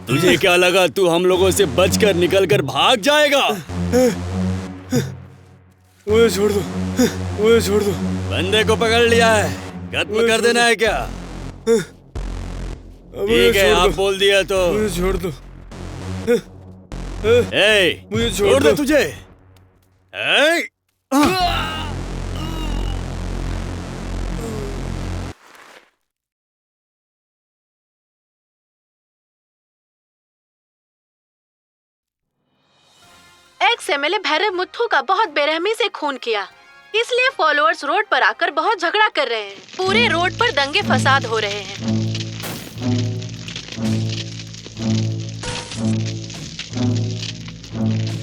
तुझे क्या लगा तू हम लोगों से बचकर निकलकर भाग जाएगा? मुझे छोड़ दो, मुझे छोड़ दो। बंदे को पकड़ लिया है, खत्म कर देना है क्या? ठीक है, आप बोल दिया तो। मुझे छोड़ दो। मुझे छोड़ दे तुझे। एक्स एमएलए भैरव मुथ्थू का बहुत बेरहमी से खून किया, इसलिए फॉलोअर्स रोड पर आकर बहुत झगड़ा कर रहे हैं। पूरे रोड पर दंगे फसाद हो रहे हैं।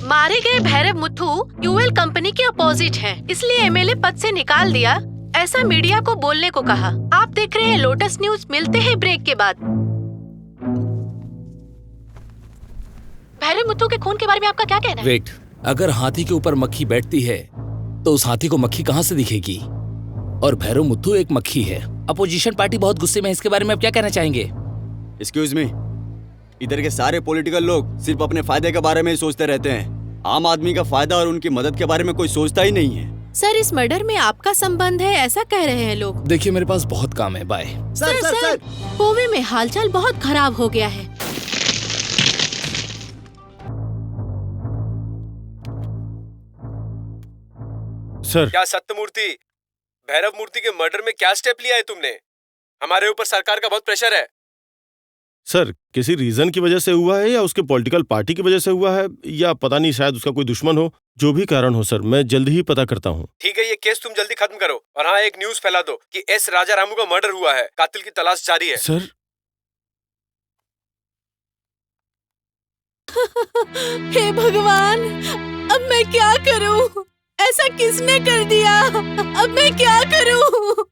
मारे गए भैरव मुथ्थू यूएल कंपनी के अपोजिट हैं, इसलिए एमएलए पद से निकाल दिया, ऐसा मीडिया को बोलने को कहा। आप देख रहे हैं लोटस न्यूज। मिलते हैं ब्रेक के बाद। भैरव मुथ्थू के खून के बारे में आपका क्या कहना है? वेट, अगर हाथी के ऊपर मक्खी बैठती है तो उस हाथी को मक्खी कहाँ से दिखेगी? और भैरव मुथ्थू एक मक्खी है। अपोजिशन पार्टी बहुत गुस्से में है, इसके बारे में आप क्या कहना चाहेंगे? एक्सक्यूज मी, इधर के सारे पॉलिटिकल लोग सिर्फ अपने फायदे के बारे में ही सोचते रहते हैं। आम आदमी का फायदा और उनकी मदद के बारे में कोई सोचता ही नहीं है। सर, इस मर्डर में आपका संबंध है, ऐसा कह रहे हैं लोग। देखिए, मेरे पास बहुत काम है, बाय। सर, कोवे में हालचाल बहुत खराब हो गया है। सर, क्या सत्यमूर्ति, भैरव मूर्ति के मर्डर में क्या स्टेप लिया है तुमने? हमारे ऊपर सरकार का बहुत प्रेशर है। सर, किसी रीजन की वजह से हुआ है या उसके पॉलिटिकल पार्टी की वजह से हुआ है, या पता नहीं, शायद उसका कोई दुश्मन हो। जो भी कारण हो सर, मैं जल्दी ही पता करता हूँ। ठीक है, ये केस तुम जल्दी खत्म करो। और हाँ, एक न्यूज फैला दो कि एस राजा रामू का मर्डर हुआ है, कातिल की तलाश जारी है। सर, हे भगवान, अब मैं क्या करूं? ऐसा किसने कर दिया? अब मैं क्या करूं?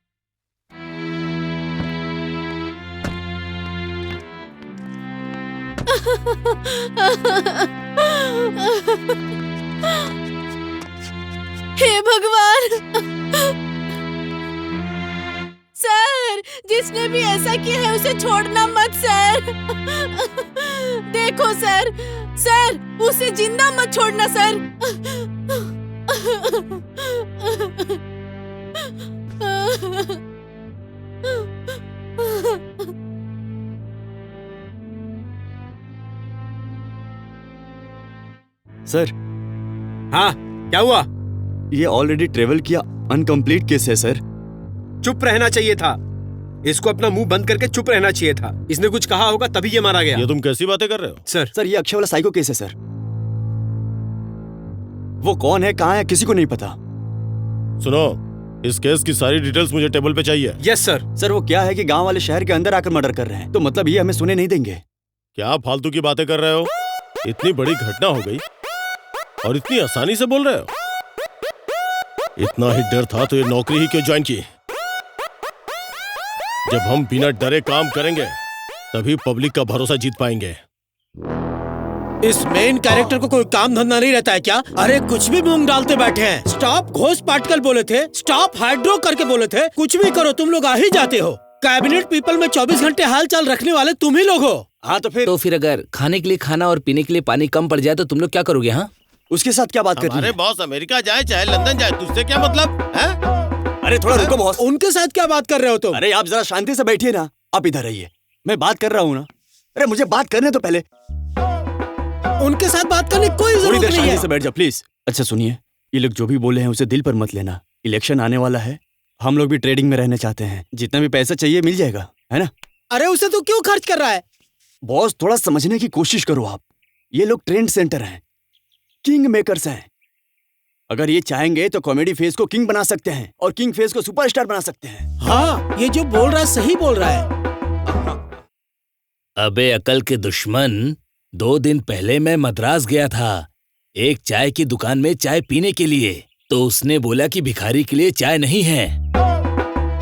हे भगवान! सर, जिसने भी ऐसा किया है उसे छोड़ना मत सर। देखो सर, सर, उसे जिंदा मत छोड़ना सर। सर, हाँ, क्या हुआ? ये ऑलरेडी ट्रेवल किया अनकंप्लीट केस है सर। चुप रहना चाहिए था। इसको अपना मुंह बंद करके चुप रहना चाहिए था। इसने कुछ कहा होगा तभी ये मारा गया। ये तुम कैसी बातें कर रहे हो? सर, ये अक्षय वाला साइको केस है सर। वो कौन है, कहाँ है, किसी को नहीं पता। सुनो, इस केस की सारी डिटेल्स मुझे टेबल पे चाहिए। Yes sir. सर, वो क्या है कि गांव वाले शहर के अंदर आकर मर्डर कर रहे हैं, तो मतलब ये हमें सुने नहीं देंगे। क्या फालतू की बातें कर रहे हो? इतनी बड़ी घटना हो गई और इतनी आसानी से बोल रहे हो? इतना ही डर था तो ये नौकरी ही क्यों ज्वाइन की? जब हम बिना डरे काम करेंगे तभी पब्लिक का भरोसा जीत पाएंगे। इस मेन कैरेक्टर को कोई काम धंधा नहीं रहता है क्या? अरे कुछ भी मूंग डालते बैठे हैं। स्टॉप घोष पार्टिकल बोले थे, स्टॉप हाइड्रो करके बोले थे। कुछ भी करो, तुम लोग आ ही जाते हो। कैबिनेट पीपल में 24 घंटे हाल चाल रखने वाले तुम ही लोग हो। हाँ, तो फिर अगर खाने के लिए खाना और पीने के लिए पानी कम पड़ जाए तो तुम लोग क्या करोगे? हाँ, उसके साथ क्या बात करनी है? अरे बॉस अमेरिका जाए चाहे लंदन जाए, तुझसे क्या मतलब है? अरे थोड़ा रुको बॉस। उनके साथ क्या बात कर रहे हो तुम? अरे आप जरा शांति से बैठिए ना। आप इधर रहिए, मैं बात कर रहा हूँ ना। अरे मुझे बात करने तो पहले। उनके साथ बात करने की कोई थोड़ी जरूरत देर नहीं शांति है। से बैठ जा प्लीज। अच्छा सुनिए, ये लोग जो भी बोले हैं उसे दिल पर मत लेना। इलेक्शन आने वाला है, हम लोग भी ट्रेडिंग में रहना चाहते हैं। जितना भी पैसा चाहिए मिल जाएगा, है ना? अरे उसे तू क्यों खर्च कर रहा है? बॉस, थोड़ा समझने की कोशिश करो आप। ये लोग ट्रेंड सेंटर हैं, किंग मेकर्स हैं। अगर ये चाहेंगे तो कॉमेडी फेस को किंग बना सकते हैं और किंग फेस को सुपरस्टार बना सकते हैं। हाँ, ये जो बोल रहा है सही बोल रहा है। अबे अकल के दुश्मन, 2 दिन पहले मैं मद्रास गया था एक चाय की दुकान में चाय पीने के लिए। तो उसने बोला कि भिखारी के लिए चाय नहीं है।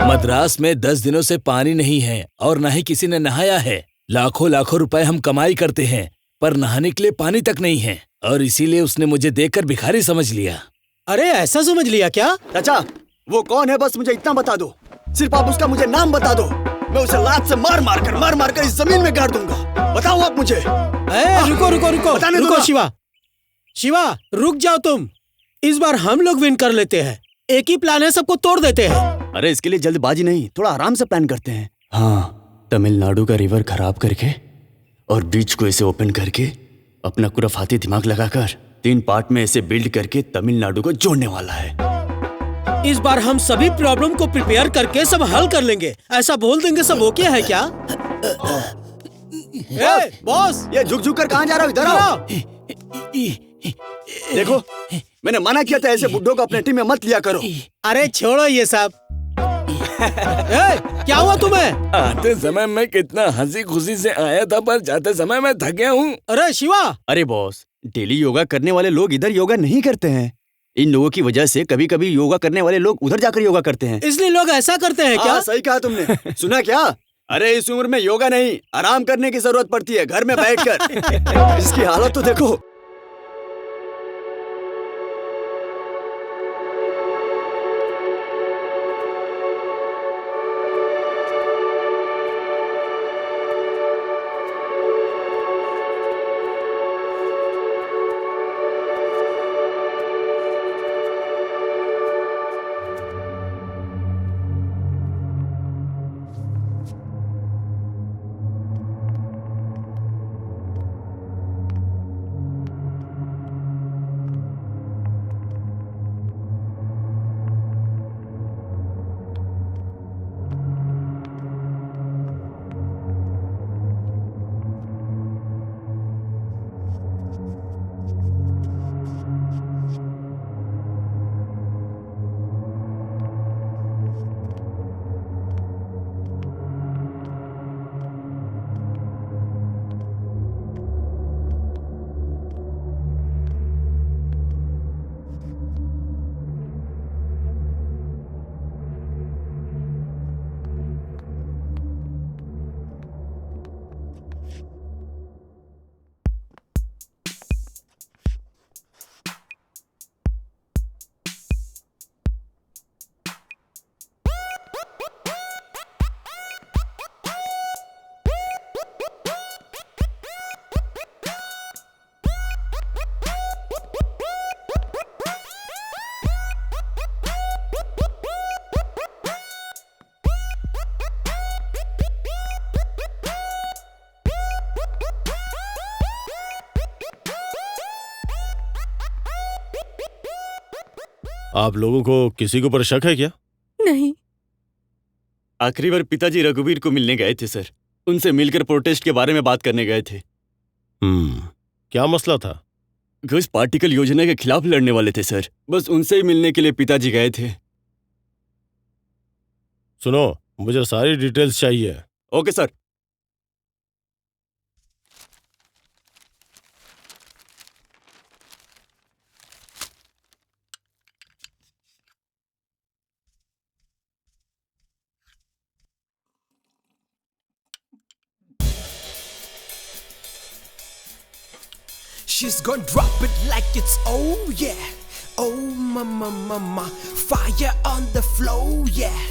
मद्रास में 10 दिनों से पानी नहीं है और न ही किसी ने नहाया है। लाखों लाखों रुपए हम कमाई करते हैं पर नहाने के लिए पानी तक नहीं है, और इसीलिए उसने मुझे देखकर भिखारी समझ लिया। अरे ऐसा समझ लिया क्या? चाचा, वो कौन है बस मुझे इतना बता दो। सिर्फ आप उसका मुझे नाम बता दो। मैं उसे लात से मार मार कर इस जमीन में गाड़ दूंगा। बताओ आप मुझे। रुको रुको रुको बताने दो रुको ना। शिवा, शिवा रुक जाओ तुम। इस बार हम लोग विन कर लेते हैं। एक ही प्लान है, सबको तोड़ देते हैं। अरे इसके लिए जल्दबाजी नहीं, थोड़ा आराम से प्लान करते हैं। हाँ, तमिलनाडु का रिवर खराब करके और बीच को इसे ओपन करके अपना खुराफाती दिमाग लगाकर 3 पार्ट में इसे बिल्ड करके तमिलनाडु को जोड़ने वाला है। इस बार हम सभी प्रॉब्लम को प्रिपेयर करके सब हल कर लेंगे। ऐसा बोल देंगे सब ओके है क्या? बॉस, ये झुक कर कहाँ जा रहा हो? इधर आओ। देखो, मैंने मना किया था ऐसे बुड्ढों को अपने टीम में मत लिया करो। अरे छोड़ो ये सब। क्या हुआ तुम्हें? आते समय मैं कितना हंसी खुशी से आया था, पर जाते समय मैं थक गया हूँ। अरे शिवा, अरे बॉस, डेली योगा करने वाले लोग इधर योगा नहीं करते हैं। इन लोगों की वजह से कभी कभी योगा करने वाले लोग उधर जाकर योगा करते हैं। इसलिए लोग ऐसा करते हैं क्या? सही कहा तुमने। सुना क्या? अरे इस उम्र में योगा नहीं, आराम करने की जरूरत पड़ती है घर में बैठकर। इसकी हालत तो देखो। आप लोगों को किसी के ऊपर शक है क्या? नहीं। आखिरी बार पिताजी रघुवीर को मिलने गए थे सर। उनसे मिलकर प्रोटेस्ट के बारे में बात करने गए थे। क्या मसला था? घुस पार्टिकल योजना के खिलाफ लड़ने वाले थे सर। बस उनसे ही मिलने के लिए पिताजी गए थे। सुनो, मुझे सारी डिटेल्स चाहिए। Okay sir. She's gonna drop it like it's oh yeah. Oh mama mama, fire on the floor yeah.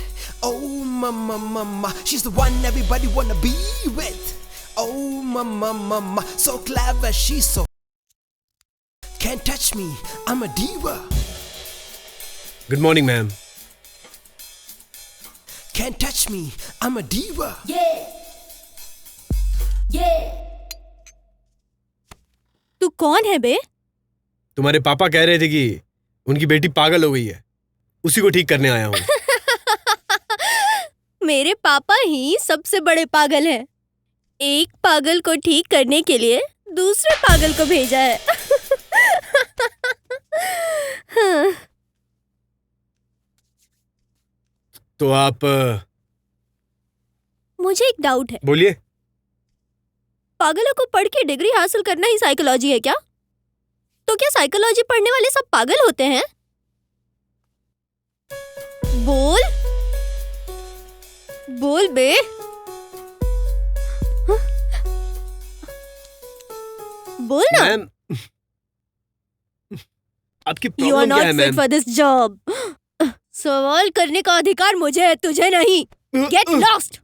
Oh mama mama, she's the one everybody wanna be with. Oh mama mama, so clever, she's so can't touch me, I'm a diva. Good morning ma'am. Can't touch me, I'm a diva. तू कौन है बे? तुम्हारे पापा कह रहे थे कि उनकी बेटी पागल हो गई है, उसी को ठीक करने आया हूँ। मेरे पापा ही सबसे बड़े पागल हैं। एक पागल को ठीक करने के लिए दूसरे पागल को भेजा है। तो आप मुझे एक डाउट है। बोलिए। पागलों को पढ़ के डिग्री हासिल करना ही साइकोलॉजी है क्या? तो क्या साइकोलॉजी पढ़ने वाले सब पागल होते हैं? बोल बोल बे। बोल ना। मैम, आपकी यू आर प्रॉब्लम क्या है not fit ma'am? For this job. सवाल करने का अधिकार मुझे है, तुझे नहीं। Get lost.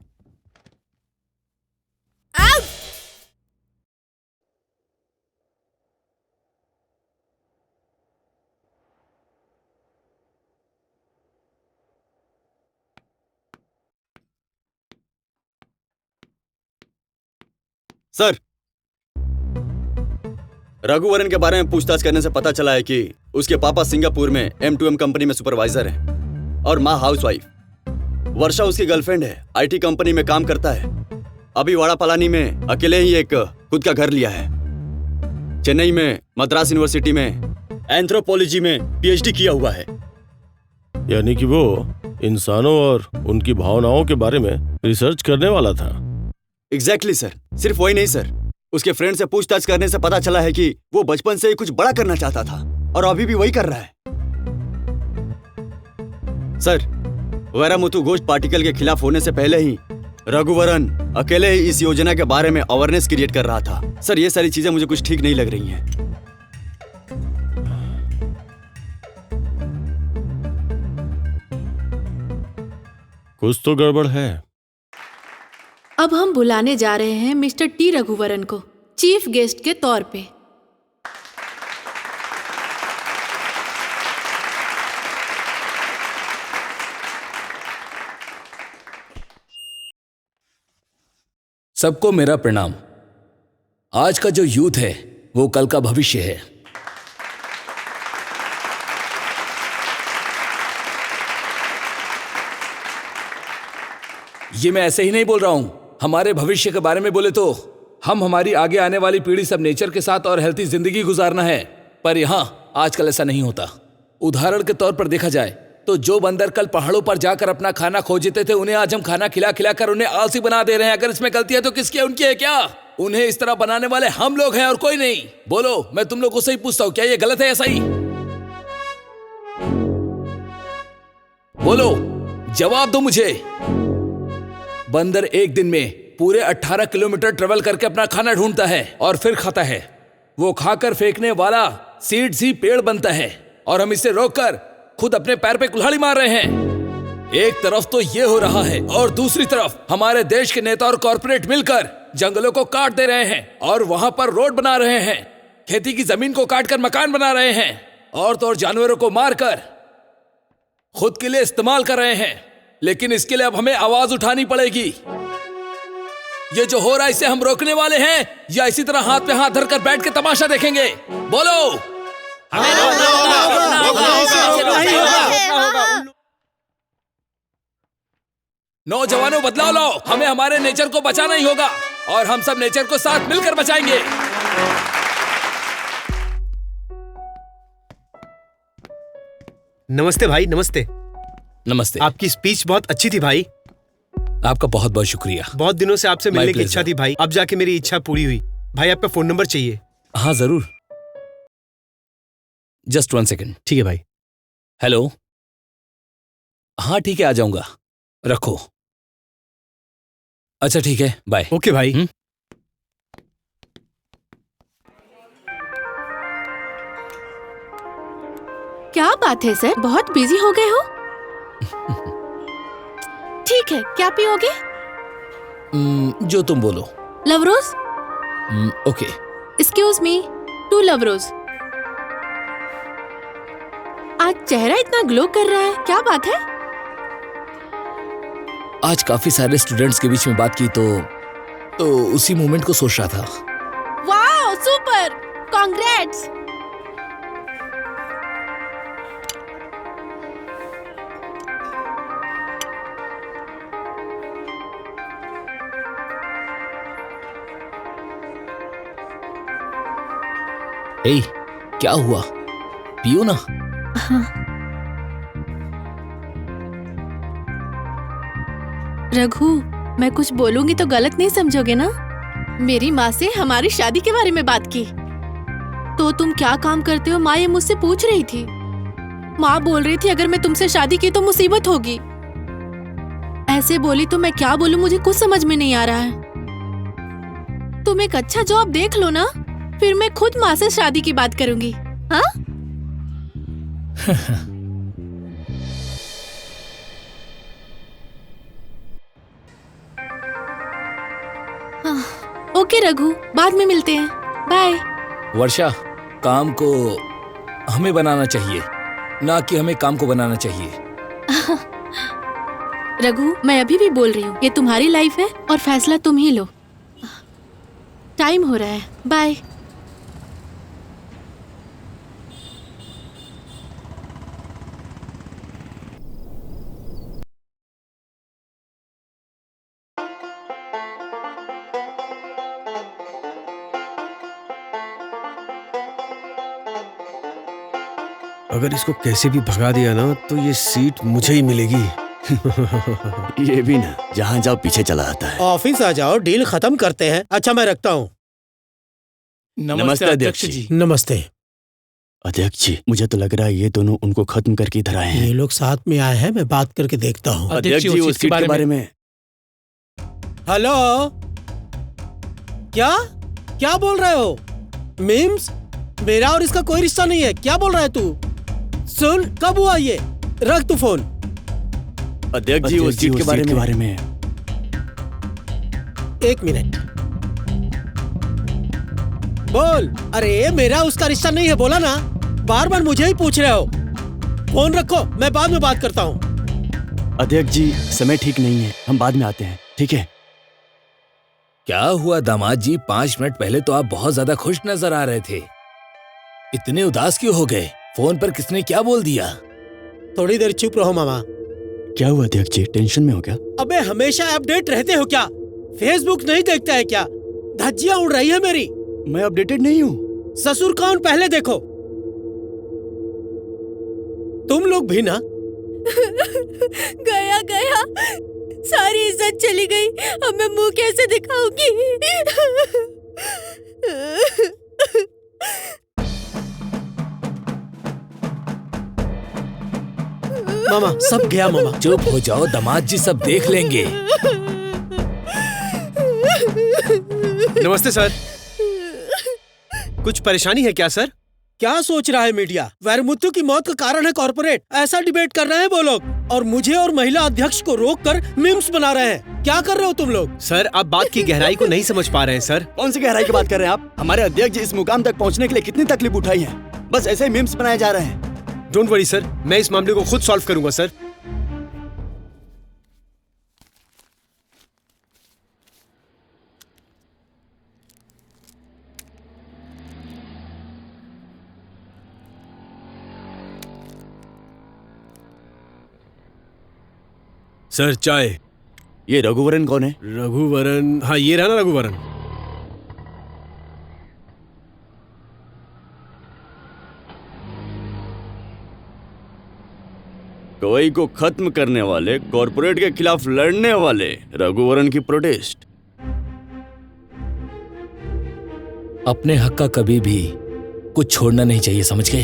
सर, रघुवरन के बारे में पूछताछ करने से पता चला है कि उसके पापा सिंगापुर में M2M कंपनी में सुपरवाइजर हैं और माँ हाउसवाइफ। वर्षा उसकी गर्लफ्रेंड है, IT कंपनी में काम करता है। अभी वाड़ा पलानी में अकेले ही एक खुद का घर लिया है। चेन्नई में मद्रास यूनिवर्सिटी में एंथ्रोपोलॉजी में PhD किया हुआ है। यानी कि वो इंसानों और उनकी भावनाओं के बारे में रिसर्च करने वाला था। Exactly sir. सिर्फ वही नहीं सर, उसके फ्रेंड से पूछताछ करने से पता चला है कि वो बचपन से ही कुछ बड़ा करना चाहता था और अभी भी वही कर रहा है। सर, वैरामुथु घोष पार्टिकल के खिलाफ होने से पहले ही रघुवरन अकेले ही इस योजना के बारे में अवेयरनेस क्रिएट कर रहा था। सर, ये सारी चीजें मुझे कुछ ठीक नहीं लग रही हैं। कुछ तो गड़बड़ है। अब हम बुलाने जा रहे हैं मिस्टर टी रघुवरन को चीफ गेस्ट के तौर पे। सबको मेरा प्रणाम। आज का जो यूथ है वो कल का भविष्य है। ये मैं ऐसे ही नहीं बोल रहा हूं। हमारे भविष्य के बारे में बोले तो हम हमारी आगे आने वाली पीढ़ी सब नेचर के साथ और हेल्थी जिंदगी गुजारना है, पर यहां आजकल ऐसा नहीं होता। उदाहरण के तौर पर देखा जाए तो जो बंदर कल पहाड़ों पर जाकर अपना खाना खोजते थे, उन्हें आज हम खाना खिला खिलाकर उन्हें आलसी बना दे रहे हैं। अगर इसमें गलती है तो किसकी है? उनकी है क्या? उन्हें इस तरह बनाने वाले हम लोग हैं और कोई नहीं। बोलो, मैं तुम लोगों से ही पूछता हूं, क्या ये गलत है या सही? बोलो, जवाब दो मुझे। बंदर एक दिन में पूरे 18 किलोमीटर ट्रेवल करके अपना खाना ढूंढता है और फिर खाता है। वो खाकर फेंकने वाला सीड्स ही पेड़ बनता है और हम इसे रोककर खुद अपने पैर पे कुल्हाड़ी मार रहे हैं। एक तरफ तो ये हो रहा है और दूसरी तरफ हमारे देश के नेता और कॉर्पोरेट मिलकर जंगलों को काट दे रहे हैं और वहां पर रोड बना रहे हैं। खेती की जमीन को काटकर मकान बना रहे हैं और तो और जानवरों को मारकर खुद के लिए इस्तेमाल कर रहे हैं। लेकिन इसके लिए अब हमें आवाज उठानी पड़ेगी। ये जो हो रहा है इसे हम रोकने वाले हैं या इसी तरह हाथ पे हाथ धरकर बैठ के तमाशा देखेंगे? बोलो। हमें रोकना होगा। नौजवानों, बदलाव लाओ। हमें हमारे नेचर को बचाना ही होगा और हम सब नेचर को साथ मिलकर बचाएंगे। नमस्ते भाई, नमस्ते। नमस्ते। आपकी स्पीच बहुत अच्छी थी भाई। आपका बहुत बहुत शुक्रिया। बहुत दिनों से आपसे मिलने की इच्छा थी भाई, अब जाके मेरी इच्छा पूरी हुई। भाई, आपका फोन नंबर चाहिए। हाँ जरूर, जस्ट 1 सेकेंड। ठीक है भाई। हेलो। हाँ ठीक है, आ जाऊंगा। रखो। अच्छा ठीक है, बाय। ओके भाई। क्या बात है सर, बहुत बिजी हो गए हो? ठीक है, क्या पियोगे? जो तुम बोलो। लव रोज? ओके। एक्सक्यूज मी, 2 लव रोज। आज चेहरा इतना ग्लो कर रहा है, क्या बात है? आज काफी सारे स्टूडेंट्स के बीच में बात की तो उसी मोमेंट को सोच रहा था। Wow, super, congrats. ए, क्या हुआ? पियो ना। रघु, मैं कुछ बोलूंगी तो गलत नहीं समझोगे ना? मेरी माँ से हमारी शादी के बारे में बात की तो तुम क्या काम करते हो, माँ ये मुझसे पूछ रही थी। माँ बोल रही थी अगर मैं तुमसे शादी की तो मुसीबत होगी। ऐसे बोली तो मैं क्या बोलूं, मुझे कुछ समझ में नहीं आ रहा है। तुम एक अच्छा जॉब देख लो ना, फिर मैं खुद माँ से शादी की बात करूंगी। हाँ? रघु, बाद में मिलते हैं। बाय। वर्षा, काम को हमें बनाना चाहिए, ना कि हमें काम को बनाना चाहिए। रघु, मैं अभी भी बोल रही हूँ, ये तुम्हारी लाइफ है और फैसला तुम ही लो। टाइम हो रहा है, बाय। अगर इसको कैसे भी भगा दिया ना तो ये सीट मुझे ही मिलेगी। ये भी ना, जहाँ जाओ पीछे चला आता है। ऑफिस आ जाओ, डील खत्म करते हैं। अच्छा, मैं रखता हूँ। नमस्ते अध्यक्ष जी। नमस्ते। अध्यक्ष जी, मुझे तो लग रहा है ये दोनों उनको खत्म करके इधर आए हैं। ये लोग साथ में आए हैं, मैं बात करके देखता हूँ। अध्यक्ष जी, उस सीट के बारे में। हेलो, क्या क्या बोल रहे हो? मीम्स, मेरा और इसका कोई रिश्ता नहीं है। क्या बोल रहा है तू? सुन, कब हुआ ये? रख तू फोन। अध्यक्ष जी, उस सीट के बारे में। एक मिनट, बोल। अरे मेरा उसका रिश्ता नहीं है, बोला ना। बार बार मुझे ही पूछ रहे हो। फोन रखो, मैं बाद में बात करता हूँ। अध्यक्ष जी, समय ठीक नहीं है, हम बाद में आते हैं, ठीक है? क्या हुआ दामाद जी? 5 मिनट पहले तो आप बहुत ज्यादा खुश नजर आ रहे थे, इतने उदास क्यों हो गए? फोन पर किसने क्या बोल दिया? थोड़ी देर चुप रहो मामा। क्या हुआ अध्यक्ष जी, टेंशन में हो क्या? अबे हमेशा अपडेट रहते हो क्या? फेसबुक नहीं देखता है क्या? धज्जियां उड़ रही है मेरी। मैं अपडेटेड नहीं हूँ। ससुर कौन पहले देखो। तुम लोग भी ना। गया गया, सारी इज्जत चली गई। अब मैं मुंह कैसे दिखाऊंगी? मामा, सब गया मामा। चुप हो जाओ दामाद जी, सब देख लेंगे। नमस्ते सर। कुछ परेशानी है क्या सर? क्या सोच रहा है मीडिया? वैरमुत्तु की मौत का कारण है कॉर्पोरेट, ऐसा डिबेट कर रहे हैं वो लोग, और मुझे और महिला अध्यक्ष को रोककर मीम्स बना रहे हैं। क्या कर रहे हो तुम लोग? सर, आप बात की गहराई को नहीं समझ पा रहे हैं सर। कौन सी गहराई की बात कर रहे हैं आप? हमारे अध्यक्ष जी इस मुकाम तक पहुंचने के लिए कितनी तकलीफ उठाई है, बस ऐसे ही मीम्स बनाए जा रहे हैं। डोंट वरी सर, मैं इस मामले को खुद सॉल्व करूंगा सर। सर, चाय। ये रघुवरन कौन है? रघुवरन? हाँ, ये रहा ना रघुवरन। कवई को खत्म करने वाले, कॉर्पोरेट के खिलाफ लड़ने वाले रघुवरन की प्रोटेस्ट। अपने हक का कभी भी कुछ छोड़ना नहीं चाहिए, समझ गए?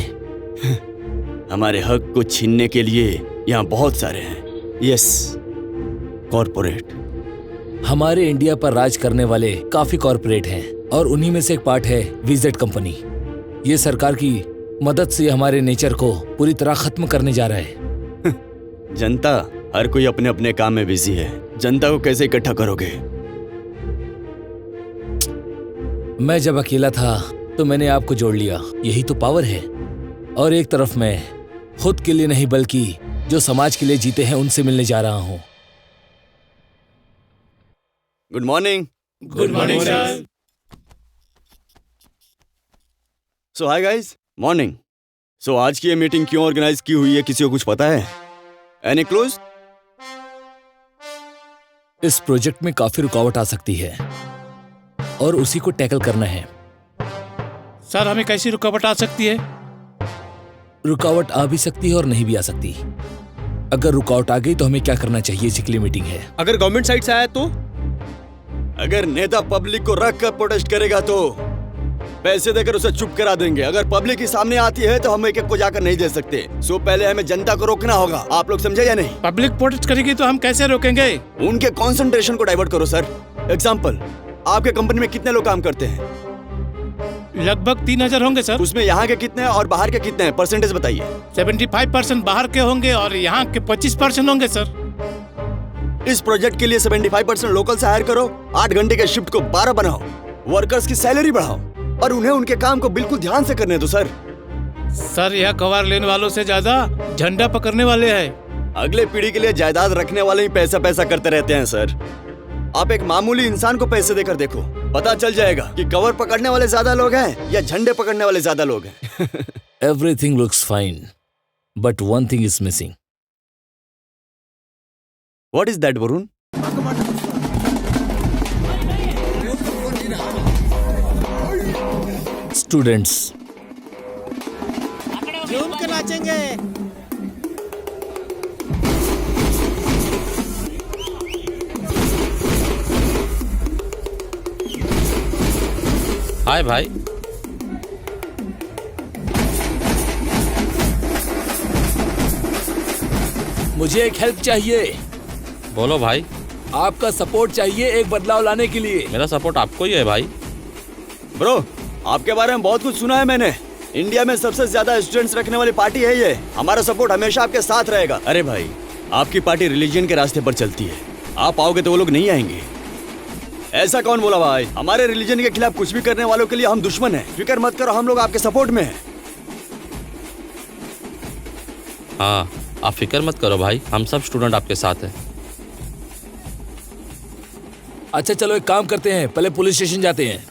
हमारे हक को छीनने के लिए यहाँ बहुत सारे हैं। Yes, corporate. हमारे इंडिया पर राज करने वाले काफी कॉर्पोरेट हैं, और उन्हीं में से एक पार्ट है वीजेड कंपनी। ये सरकार की मदद से हमारे नेचर को पूरी तरह खत्म करने जा रहा है। जनता, हर कोई अपने अपने काम में बिजी है, जनता को कैसे इकट्ठा करोगे? मैं जब अकेला था तो मैंने आपको जोड़ लिया, यही तो पावर है। और एक तरफ मैं खुद के लिए नहीं बल्कि जो समाज के लिए जीते हैं उनसे मिलने जा रहा हूं। Good morning. Good morning sir. So hi guys, morning. So आज की ये मीटिंग क्यों ऑर्गेनाइज की हुई है, किसी को कुछ पता है? Any clues? इस प्रोजेक्ट में काफी रुकावट आ सकती है और उसी को टैकल करना है। सर, हमें कैसी रुकावट आ सकती है? रुकावट आ भी सकती है और नहीं भी आ सकती। अगर रुकावट आ गई तो हमें क्या करना चाहिए, इसी के लिए मीटिंग है। अगर गवर्नमेंट साइड से आया तो? अगर नेता पब्लिक को रख कर प्रोटेस्ट करेगा तो पैसे देकर उसे चुप करा देंगे। अगर पब्लिक के सामने आती है तो हम एक एक को जाकर नहीं दे सकते। सो पहले हमें जनता को रोकना होगा। आप लोग समझे या नहीं? पब्लिक प्रोटेस्ट करेगी तो हम कैसे रोकेंगे? उनके कंसंट्रेशन को डाइवर्ट करो सर। एग्जांपल, आपके कंपनी में कितने लोग काम करते हैं? लगभग 3000 होंगे सर। उसमें यहाँ के कितने हैं और बाहर के कितने हैं? परसेंटेज बताइए। 75% बाहर के होंगे और यहाँ के 25% होंगे सर। इस प्रोजेक्ट के लिए 75% लोकल से हायर करो, 8 घंटे के शिफ्ट को 12 बनाओ, वर्कर्स की सैलरी बढ़ाओ और उन्हें उनके काम को बिल्कुल ध्यान से करने दो सर। सर यह कवर लेने वालों से ज्यादा झंडा पकड़ने वाले हैं। अगले पीढ़ी के लिए जायदाद रखने वाले ही पैसा पैसा करते रहते हैं सर। आप एक मामूली इंसान को पैसे देकर देखो, पता चल जाएगा कि कवर पकड़ने वाले ज्यादा लोग हैं या झंडे पकड़ने वाले ज्यादा लोग हैं। Everything looks fine, but one thing is missing. What is that Varun? Students झूम के नाचेंगे। हाय भाई। मुझे एक हेल्प चाहिए। बोलो भाई। आपका सपोर्ट चाहिए एक बदलाव लाने के लिए। मेरा सपोर्ट आपको ही है भाई। ब्रो, आपके बारे में बहुत कुछ सुना है मैंने। इंडिया में सबसे ज्यादा स्टूडेंट्स रखने वाली पार्टी है ये। हमारा सपोर्ट हमेशा आपके साथ रहेगा। अरे भाई, आपकी पार्टी रिलीजन के रास्ते पर चलती है, आप आओगे तो वो लोग नहीं आएंगे। ऐसा कौन बोला भाई? हमारे रिलीजन के खिलाफ कुछ भी करने वालों के लिए हम दुश्मन हैं। फिक्र मत करो, हम लोग आपके सपोर्ट में हैं। हाँ, आप फिक्र मत करो भाई, हम सब स्टूडेंट आपके साथ हैं। अच्छा चलो एक काम करते हैं, पहले पुलिस स्टेशन जाते हैं।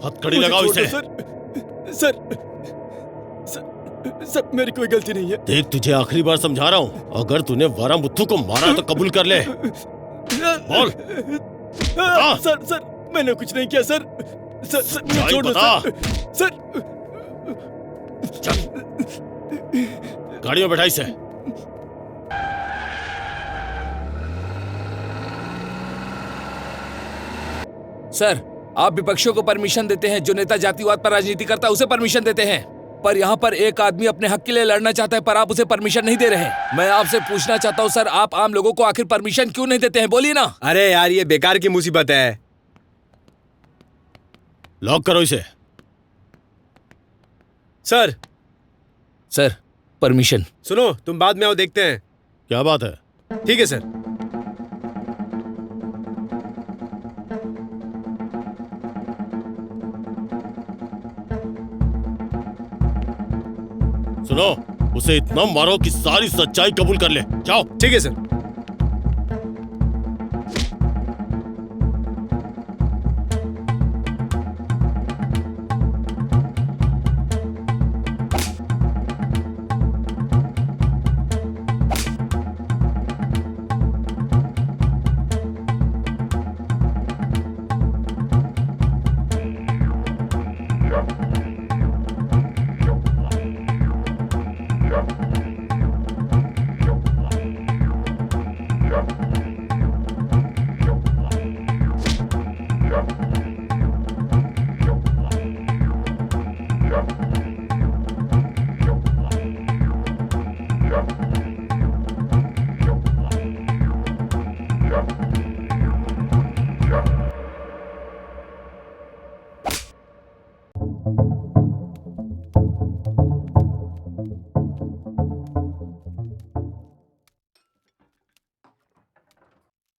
हथकड़ी लगाओ इसे। सर, मेरी कोई गलती नहीं है। देख, तुझे आखिरी बार समझा रहा हूँ, अगर तूने वारामुत्थु को मारा तो कबूल कर ले। बोल। सर, मैंने कुछ नहीं किया सर। सर, मुझे छोड़ दो सर। चल, गाड़ी में बैठा इसे। सर, आप विपक्षियों को परमिशन देते हैं, जो नेता जातिवाद पर राजनीति करता है उसे परमिशन देते हैं, पर यहाँ पर एक आदमी अपने हक के लिए लड़ना चाहता है पर आप उसे परमिशन नहीं दे रहे हैं। मैं आपसे पूछना चाहता हूँ सर, आप आम लोगों को आखिर परमिशन क्यों नहीं देते हैं? बोलिए ना। अरे यार, ये बेकार की मुसीबत है। लॉक करो इसे। Sir, permission. सुनो, तुम बाद में आओ, देखते हैं। क्या बात है? ठीक है सर। सुनो, उसे इतना मारो कि सारी सच्चाई कबूल कर ले। जाओ। ठीक है सर।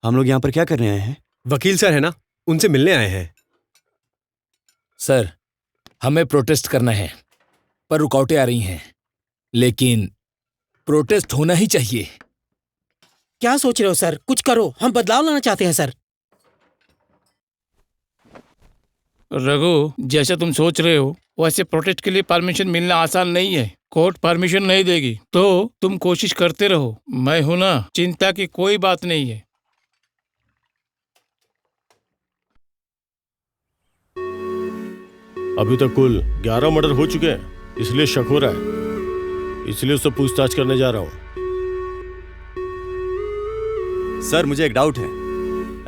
हम लोग यहाँ पर क्या करने आए हैं? वकील सर है ना, उनसे मिलने आए हैं। सर, हमें प्रोटेस्ट करना है पर रुकावटें आ रही हैं, लेकिन प्रोटेस्ट होना ही चाहिए। क्या सोच रहे हो सर? कुछ करो, हम बदलाव लाना चाहते हैं सर। रघु, जैसे तुम सोच रहे हो वैसे प्रोटेस्ट के लिए परमिशन मिलना आसान नहीं है। कोर्ट परमिशन नहीं देगी, तो तुम कोशिश करते रहो। मैं हूं ना, चिंता की कोई बात नहीं है। अभी तक कुल 11 मर्डर हो चुके हैं, इसलिए शक हो रहा है, इसलिए उससे पूछताछ करने जा रहा हूँ। सर, मुझे एक डाउट है।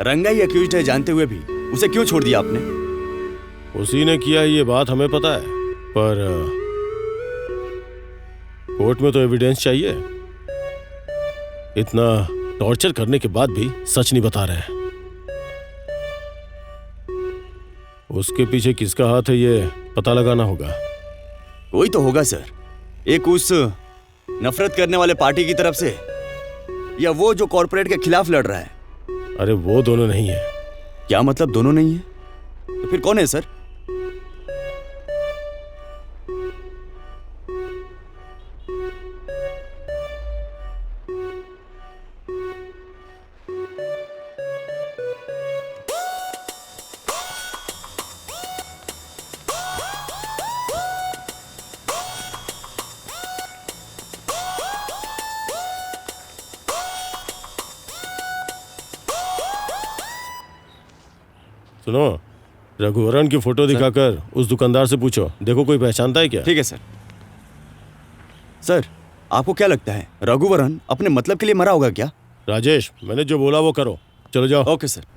रंगा ही अक्यूज्ड है जानते हुए भी उसे क्यों छोड़ दिया आपने? उसी ने किया है, ये बात हमें पता है, पर कोर्ट में तो एविडेंस चाहिए। इतना टॉर्चर करने के बाद भी सच नहीं बता रहे हैं। उसके पीछे किसका हाथ है ये पता लगाना होगा। कोई तो होगा सर, एक उस नफरत करने वाले पार्टी की तरफ से, या वो जो कॉर्पोरेट के खिलाफ लड़ रहा है। अरे वो दोनों नहीं है। क्या मतलब दोनों नहीं है? तो फिर कौन है सर? सुनो, रघुवरन की फोटो दिखाकर उस दुकानदार से पूछो, देखो कोई पहचानता है क्या। ठीक है सर। सर, आपको क्या लगता है रघुवरन अपने मतलब के लिए मरा होगा क्या? राजेश, मैंने जो बोला वो करो, चलो जाओ। Okay sir.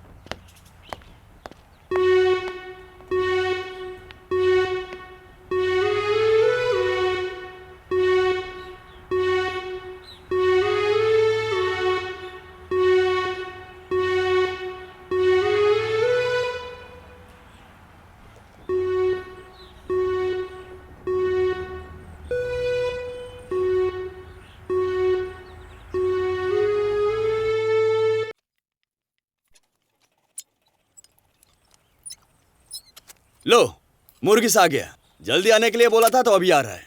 लो, मुर्गिस आ गया। जल्दी आने के लिए बोला था तो अभी आ रहा है।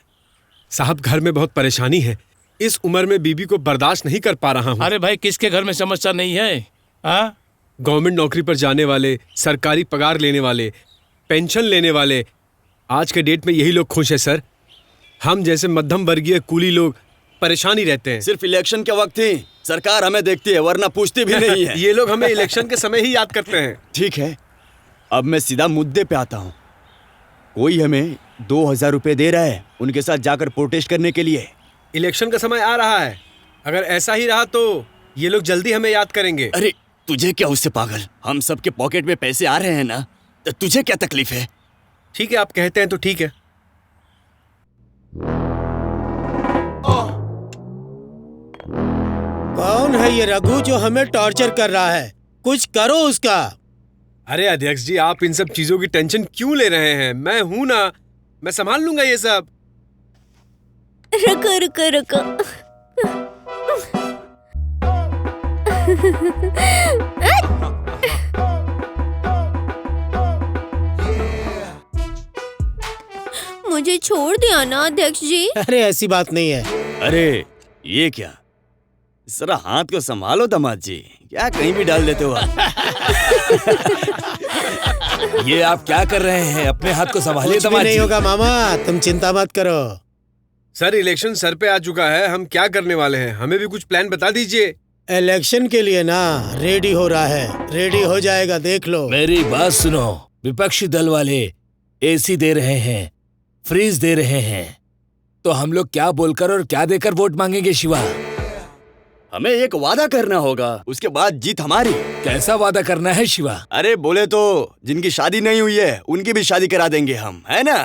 साहब, घर में बहुत परेशानी है। इस उम्र में बीबी को बर्दाश्त नहीं कर पा रहा हूँ। अरे भाई, किसके घर में समस्या नहीं है? हाँ, गवर्नमेंट नौकरी पर जाने वाले, सरकारी पगार लेने वाले, पेंशन लेने वाले, आज के डेट में यही लोग खुश है सर। हम जैसे मध्यम वर्गीय कूली लोग परेशानी रहते हैं। सिर्फ इलेक्शन के वक्त ही सरकार हमें देखती है, वरना पूछती भी नहीं है। ये लोग हमें इलेक्शन के समय ही याद करते हैं। ठीक है, अब मैं सीधा मुद्दे पे आता हूँ। कोई हमें 2000 रुपए दे रहा है उनके साथ जाकर प्रोटेस्ट करने के लिए। इलेक्शन का समय आ रहा है, अगर ऐसा ही रहा तो ये लोग जल्दी हमें याद करेंगे। अरे तुझे क्या उससे पागल, हम सबके पॉकेट में पैसे आ रहे हैं ना, तो तुझे क्या तकलीफ है? ठीक है, आप कहते हैं तो ठीक है। कौन है ये रघु जो हमें टॉर्चर कर रहा है? कुछ करो उसका। अरे अध्यक्ष जी, आप इन सब चीजों की टेंशन क्यों ले रहे हैं? मैं हूं ना, मैं संभाल लूंगा ये सब। रुको रुको रुको। मुझे छोड़ दिया ना अध्यक्ष जी। अरे ऐसी बात नहीं है। अरे ये क्या, जरा हाथ को संभालो दामाद जी, क्या कहीं भी डाल देते हो आप? ये आप क्या कर रहे हैं? अपने हाथ को संभालिए कुछ भी दामाद नहीं जी। होगा मामा, तुम चिंता मत करो। सर, इलेक्शन सर पे आ चुका है, हम क्या करने वाले हैं? हमें भी कुछ प्लान बता दीजिए। इलेक्शन के लिए ना रेडी हो रहा है, रेडी हो जाएगा, देख लो। मेरी बात सुनो, विपक्षी दल वाले एसी दे रहे हैं, फ्रीज दे रहे हैं, तो हम लोग क्या बोलकर और क्या देकर वोट मांगेंगे शिवा? हमें एक वादा करना होगा, उसके बाद जीत हमारी। कैसा वादा करना है शिवा? अरे बोले तो जिनकी शादी नहीं हुई है उनकी भी शादी करा देंगे हम, है ना?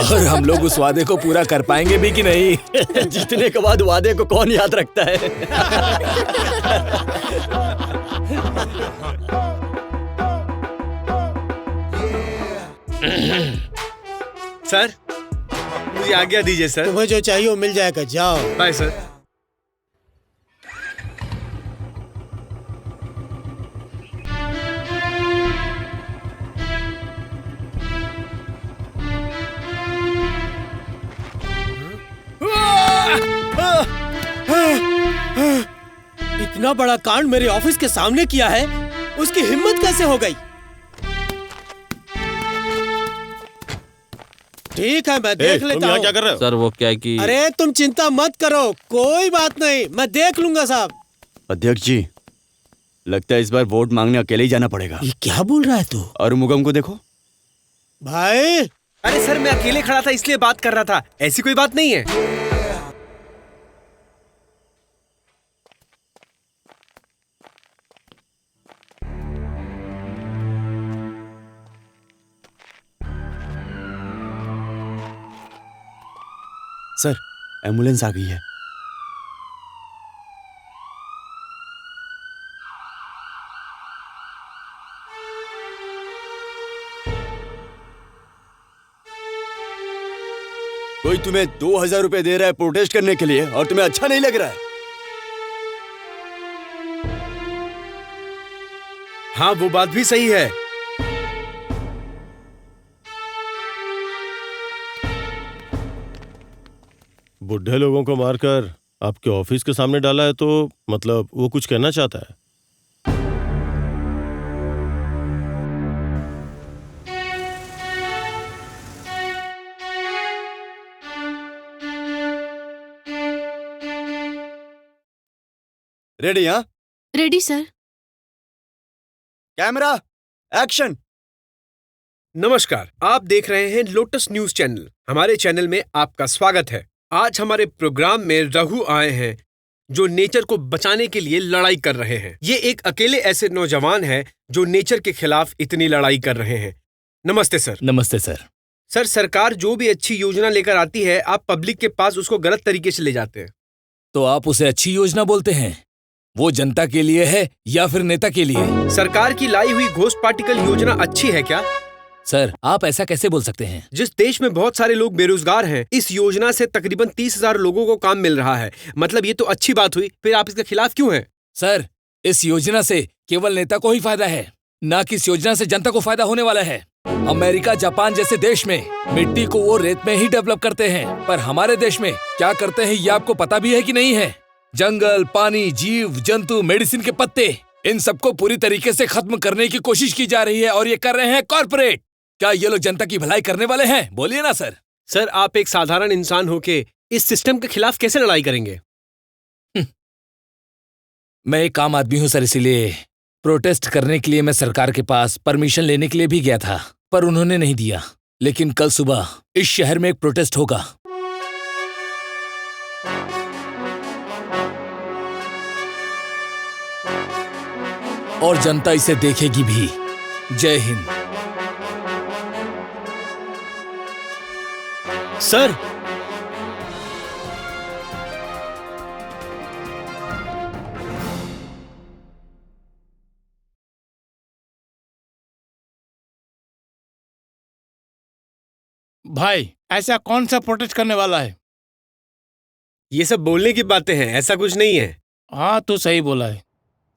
और हम लोग उस वादे को पूरा कर पाएंगे भी कि नहीं? जीतने के बाद वादे को कौन याद रखता है? सर, मुझे आज्ञा दीजिए सर। तुम्हें जो चाहिए वो मिल जाएगा, जाओ। Bye sir. इतना बड़ा कांड मेरे ऑफिस के सामने किया है, उसकी हिम्मत कैसे हो गई? ठीक है, मैं देख तुम लेता यहाँ हूँ। क्या कर रहे हो? सर वो क्या है कि अरे तुम चिंता मत करो, कोई बात नहीं, मैं देख लूंगा साहब। अध्यक्ष जी, लगता है इस बार वोट मांगने अकेले ही जाना पड़ेगा। ये क्या बोल रहा है तू? और मुगम को देखो। भाई अरे सर, मैं अकेले खड़ा था इसलिए बात कर रहा था, ऐसी कोई बात नहीं है। एम्बुलेंस आ गई है। कोई तुम्हें 2000 रुपए दे रहा है प्रोटेस्ट करने के लिए और तुम्हें अच्छा नहीं लग रहा है? हाँ, वो बात भी सही है। बुढ़े लोगों को मारकर आपके ऑफिस के सामने डाला है, तो मतलब वो कुछ कहना चाहता है। रेडी? हाँ, रेडी सर। Camera action. नमस्कार, आप देख रहे हैं लोटस न्यूज चैनल। हमारे चैनल में आपका स्वागत है। आज हमारे प्रोग्राम में रघु आए हैं जो नेचर को बचाने के लिए लड़ाई कर रहे हैं। ये एक अकेले ऐसे नौजवान हैं जो नेचर के खिलाफ इतनी लड़ाई कर रहे हैं। नमस्ते सर। नमस्ते सर। सर, सरकार जो भी अच्छी योजना लेकर आती है, आप पब्लिक के पास उसको गलत तरीके से ले जाते हैं। तो आप उसे अच्छी योजना बोलते हैं? वो जनता के लिए है या फिर नेता के लिए? सरकार की लाई हुई घोस्ट पार्टिकल योजना अच्छी है क्या? सर, आप ऐसा कैसे बोल सकते हैं? जिस देश में बहुत सारे लोग बेरोजगार हैं, इस योजना से तकरीबन 30,000 लोगों को काम मिल रहा है। मतलब ये तो अच्छी बात हुई, फिर आप इसके खिलाफ क्यों हैं? सर, इस योजना से केवल नेता को ही फायदा है, ना कि इस योजना से जनता को फायदा होने वाला है। अमेरिका, जापान जैसे देश में मिट्टी को वो रेत में ही डेवलप करते हैं, पर हमारे देश में क्या करते हैं ये आपको पता भी है कि नहीं है? जंगल, पानी, जीव जंतु, मेडिसिन के पत्ते, इन सबको पूरी तरीके से खत्म करने की कोशिश की जा रही है और ये कर रहे हैं कॉर्पोरेट। क्या ये लोग जनता की भलाई करने वाले हैं? बोलिए ना सर। सर, आप एक साधारण इंसान होके इस सिस्टम के खिलाफ कैसे लड़ाई करेंगे? मैं एक आम आदमी हूं सर, इसीलिए प्रोटेस्ट करने के लिए मैं सरकार के पास परमिशन लेने के लिए भी गया था, पर उन्होंने नहीं दिया। लेकिन कल सुबह इस शहर में एक प्रोटेस्ट होगा। और जनता इसे देखेगी भी। जय हिंद। सर, भाई, ऐसा कौन सा प्रोटेस्ट करने वाला है? ये सब बोलने की बातें हैं, ऐसा कुछ नहीं है। हाँ, तू सही बोला है।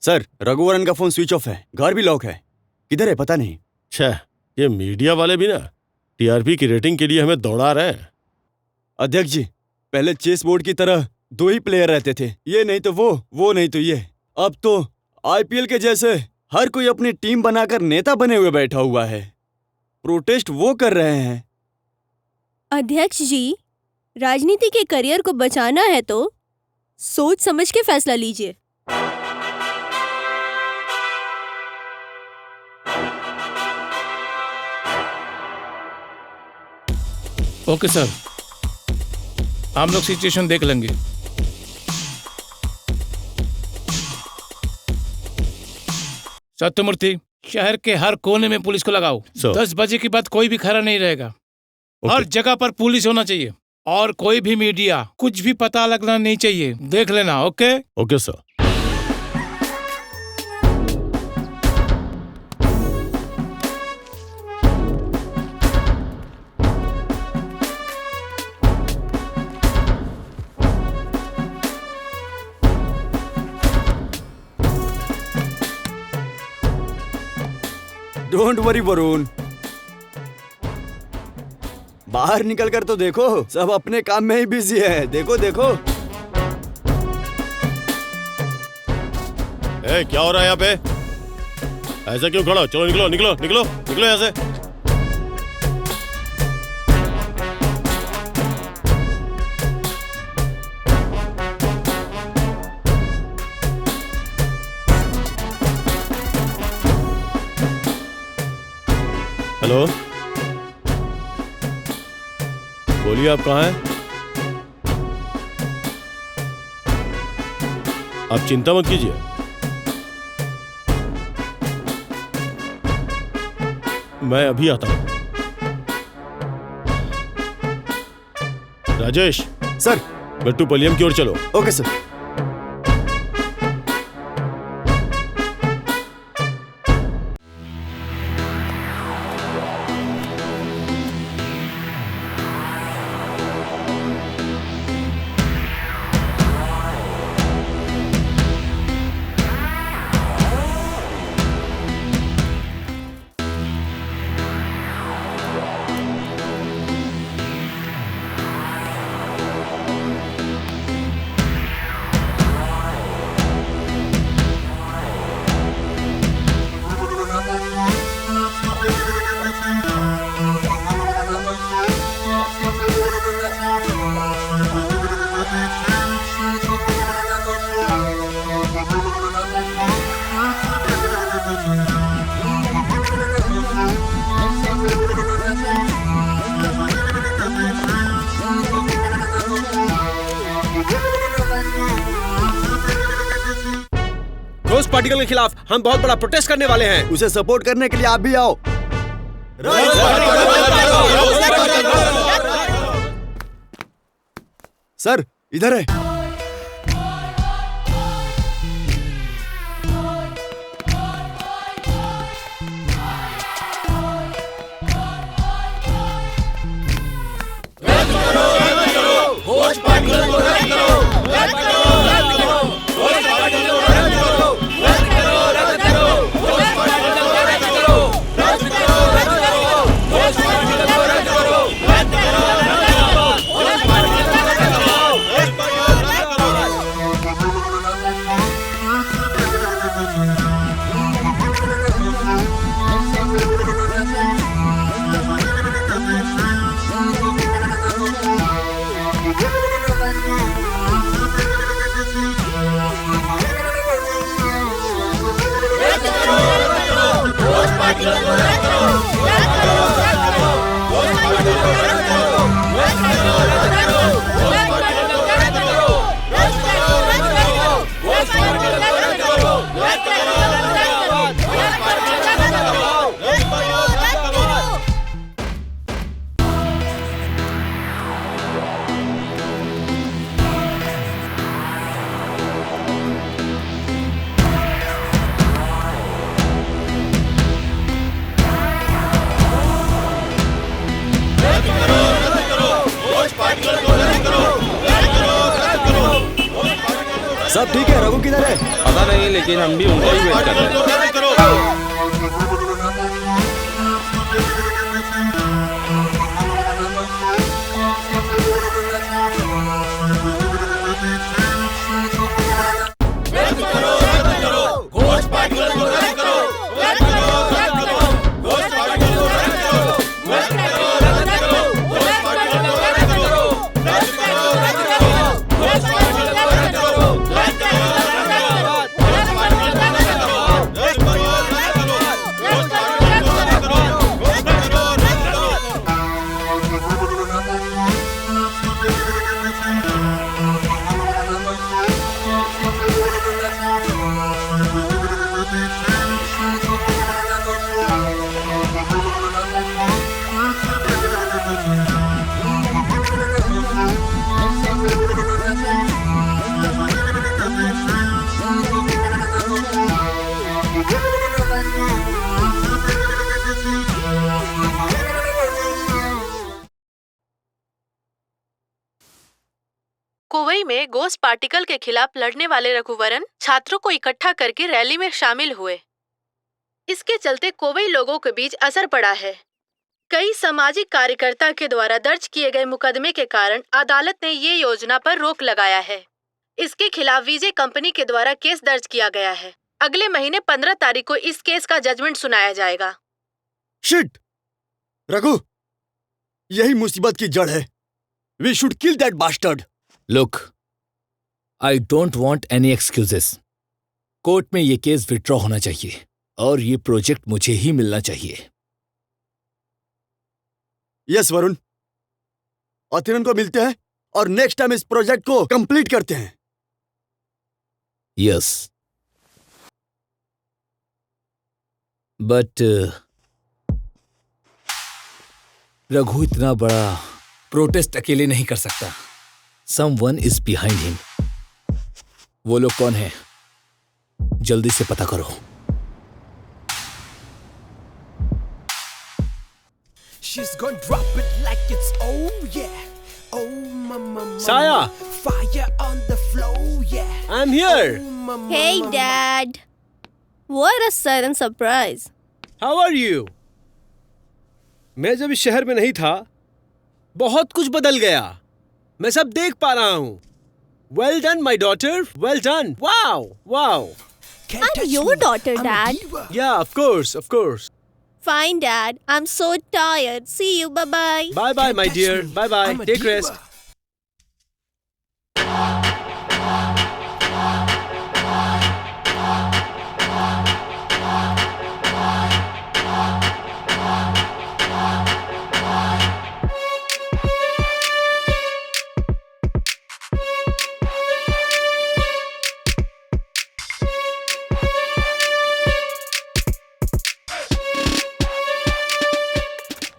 सर, रघुवरन का फोन स्विच ऑफ है, घर भी लॉक है, किधर है पता नहीं। छह, ये मीडिया वाले भी ना टीआरपी की रेटिंग के लिए हमें दौड़ा रहे हैं। अध्यक्ष जी, पहले चेस बोर्ड की तरह 2 ही प्लेयर रहते थे, ये नहीं तो वो नहीं तो ये। अब तो आईपीएल के जैसे हर कोई अपनी टीम बनाकर नेता बने हुए बैठा हुआ है। प्रोटेस्ट वो कर रहे हैं। अध्यक्ष जी, राजनीति के करियर को बचाना है तो सोच समझ के फैसला लीजिए। ओके सर, हम लोग सिचुएशन देख लेंगे। सत्यमूर्ति, शहर के हर कोने में पुलिस को लगाओ। 10 बजे के बाद कोई भी खड़ा नहीं रहेगा। हर जगह पर पुलिस होना चाहिए और कोई भी मीडिया कुछ भी पता लगना नहीं चाहिए। देख लेना। Okay? Okay sir. Don't worry Varun, बाहर निकल कर तो देखो, सब अपने काम में ही बिजी है। देखो देखो। क्या हो रहा है यहाँ पे? ऐसा क्यों खड़ा? चलो निकलो निकलो निकलो निकलो यहाँ से। हेलो, बोलिए, आप कहाँ हैं? आप चिंता मत कीजिए, मैं अभी आता हूं। राजेश। सर। गट्टू पलियम की ओर चलो। Okay sir. घोस्ट पार्टिकल के खिलाफ हम बहुत बड़ा प्रोटेस्ट करने वाले हैं। उसे सपोर्ट करने के लिए आप भी आओ। सर इधर है। सब ठीक है? रघु किधर है? पता नहीं, लेकिन हम भी उनका ही वेट कर रहे हैं। कोवई में घोस्ट पार्टिकल के खिलाफ लड़ने वाले रघुवरन छात्रों को इकट्ठा करके रैली में शामिल हुए। इसके चलते कोवई लोगों के बीच असर पड़ा है। कई सामाजिक कार्यकर्ता के द्वारा दर्ज किए गए मुकदमे के कारण अदालत ने ये योजना पर रोक लगाया है। इसके खिलाफ विजय कंपनी के द्वारा केस दर्ज किया गया है। अगले महीने 15 तारीख को इस केस का जजमेंट सुनाया जाएगा। शिट! रघु, यही मुसीबत की जड़ है। We should kill that bastard. Look, I don't want any excuses. Court में ये केस विड्रॉ होना चाहिए और ये प्रोजेक्ट मुझे ही मिलना चाहिए। यस वरुण, अथिरन को मिलते हैं और नेक्स्ट टाइम इस प्रोजेक्ट को कंप्लीट करते हैं। यस, बट रघु इतना बड़ा प्रोटेस्ट अकेले नहीं कर सकता। Someone is behind him. वो लोग कौन हैं? जल्दी से पता करो। She's gonna drop it like it's oh yeah. Oh mama. Saya! Fire on the floor, yeah. I'm here. Oh, mama, Hey mama. Dad. What a sudden surprise. How are you? मैं जब इस शहर में नहीं था, बहुत कुछ बदल गया। मैं सब देख पा रहा हूँ। Well done, my daughter. Well done. Wow, wow. Can't I'm touch your me. daughter, I'm a Dad. diva. Yeah, of course, of course. Fine, Dad. I'm so tired. See you. Bye-bye. Bye bye, Can't my touch dear. me. Bye bye. I'm a Take diva. rest.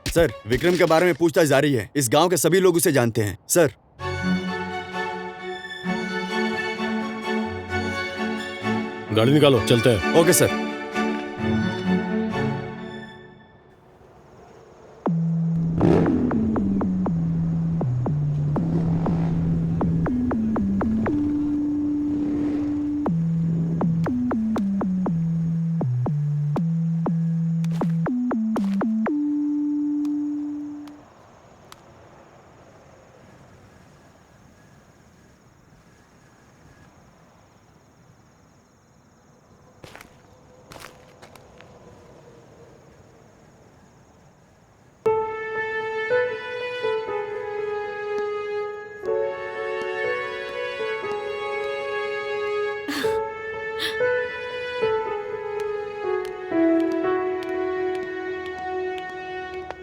Sir, Vikram के बारे में पूछताछ जारी है। इस गांव के सभी लोग उसे जानते हैं सर। गाड़ी निकालो, चलते हैं। Okay sir.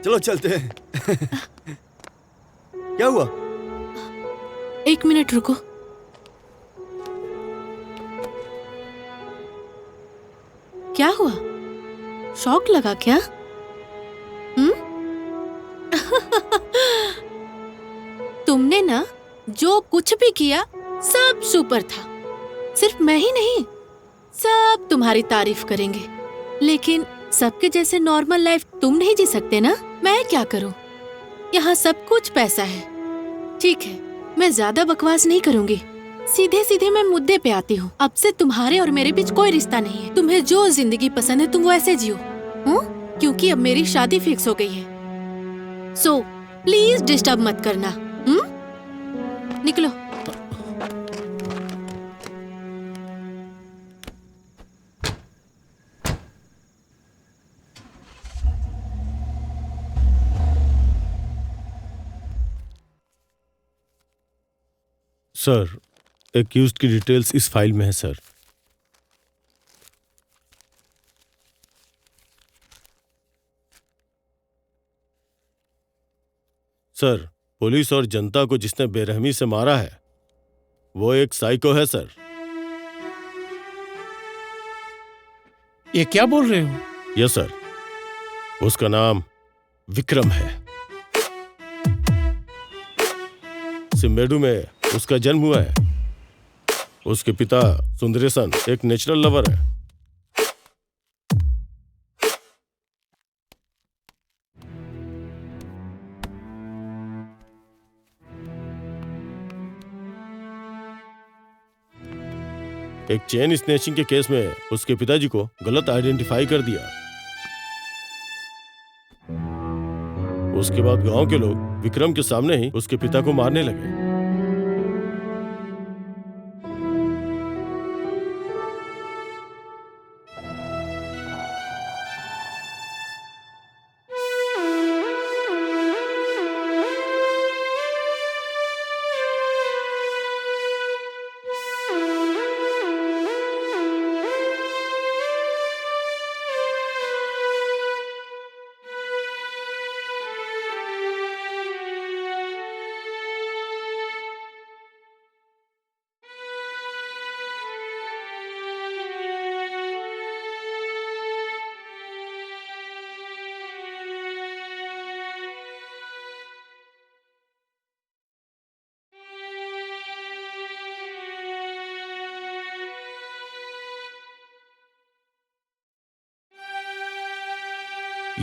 चलो चलते हैं। क्या हुआ? एक मिनट रुको। क्या हुआ? शॉक लगा क्या? तुमने ना जो कुछ भी किया सब सुपर था। सिर्फ मैं ही नहीं, सब तुम्हारी तारीफ करेंगे। लेकिन सबके जैसे नॉर्मल लाइफ तुम नहीं जी सकते ना। मैं क्या करूं? यहाँ सब कुछ पैसा है। ठीक है, मैं ज्यादा बकवास नहीं करूंगी। सीधे सीधे मैं मुद्दे पे आती हूँ। अब से तुम्हारे और मेरे बीच कोई रिश्ता नहीं है। तुम्हें जो जिंदगी पसंद है तुम वो ऐसे जियो। क्योंकि अब मेरी शादी फिक्स हो गई है। सो प्लीज डिस्टर्ब मत करना। निकलो। सर, एक्यूज्ड की डिटेल्स इस फाइल में है सर। सर, पुलिस और जनता को जिसने बेरहमी से मारा है वो एक साइको है सर। ये क्या बोल रहे हो? यस सर, उसका नाम विक्रम है। सिम्बेडू में उसका जन्म हुआ है। उसके पिता सुंदरेसन एक नेचुरल लवर है। एक चेन स्नैचिंग के केस में उसके पिताजी को गलत आइडेंटिफाई कर दिया। उसके बाद गांव के लोग विक्रम के सामने ही उसके पिता को मारने लगे।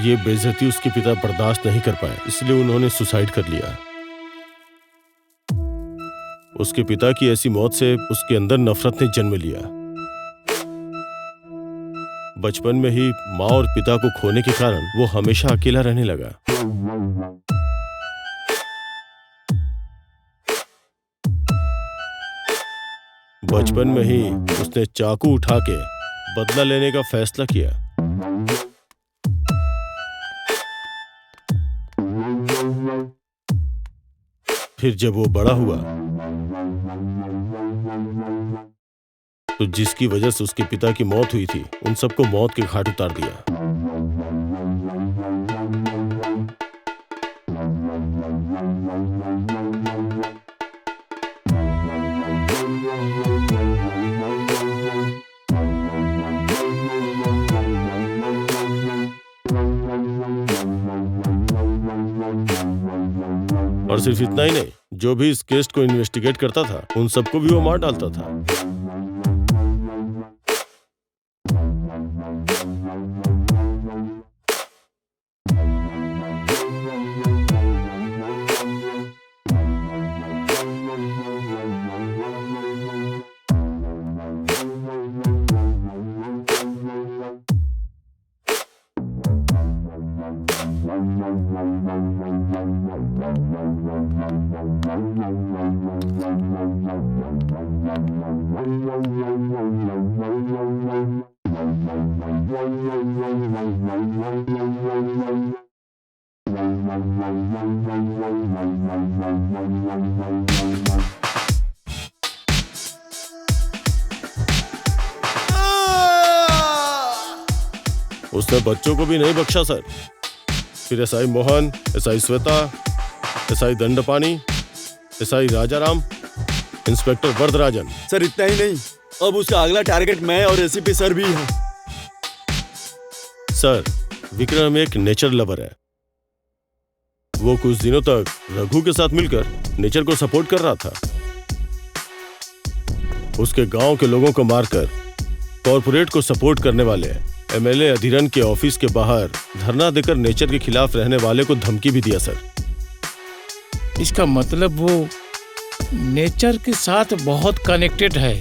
ये बेइज्जती उसके पिता बर्दाश्त नहीं कर पाए, इसलिए उन्होंने सुसाइड कर लिया। उसके पिता की ऐसी मौत से उसके अंदर नफरत ने जन्म लिया। बचपन में ही माँ और पिता को खोने के कारण वो हमेशा अकेला रहने लगा। बचपन में ही उसने चाकू उठा के बदला लेने का फैसला किया। फिर जब वो बड़ा हुआ तो जिसकी वजह से उसके पिता की मौत हुई थी, उन सबको मौत के घाट उतार दिया। और सिर्फ इतना ही नहीं, जो भी इस केस को इन्वेस्टिगेट करता था, उन सबको भी वो मार डालता था। उसने बच्चों को भी नहीं बख्शा सर। फिर SI Mohan, SI Shweta, SI Dandapani, SI Rajaram, inspector Varadarajan. Sir इतना ही नहीं, अब उसका अगला टारगेट मैं और एसीपी सर भी है। सर, विक्रम एक नेचर लवर है। वो कुछ दिनों तक रघु के साथ मिलकर नेचर को सपोर्ट कर रहा था। उसके गांव के लोगों को मारकर कॉर्पोरेट को सपोर्ट करने वाले एमएलए अधीरन के ऑफिस के बाहर धरना देकर नेचर के खिलाफ रहने वाले को धमकी भी दिया सर। इसका मतलब वो नेचर के साथ बहुत कनेक्टेड है।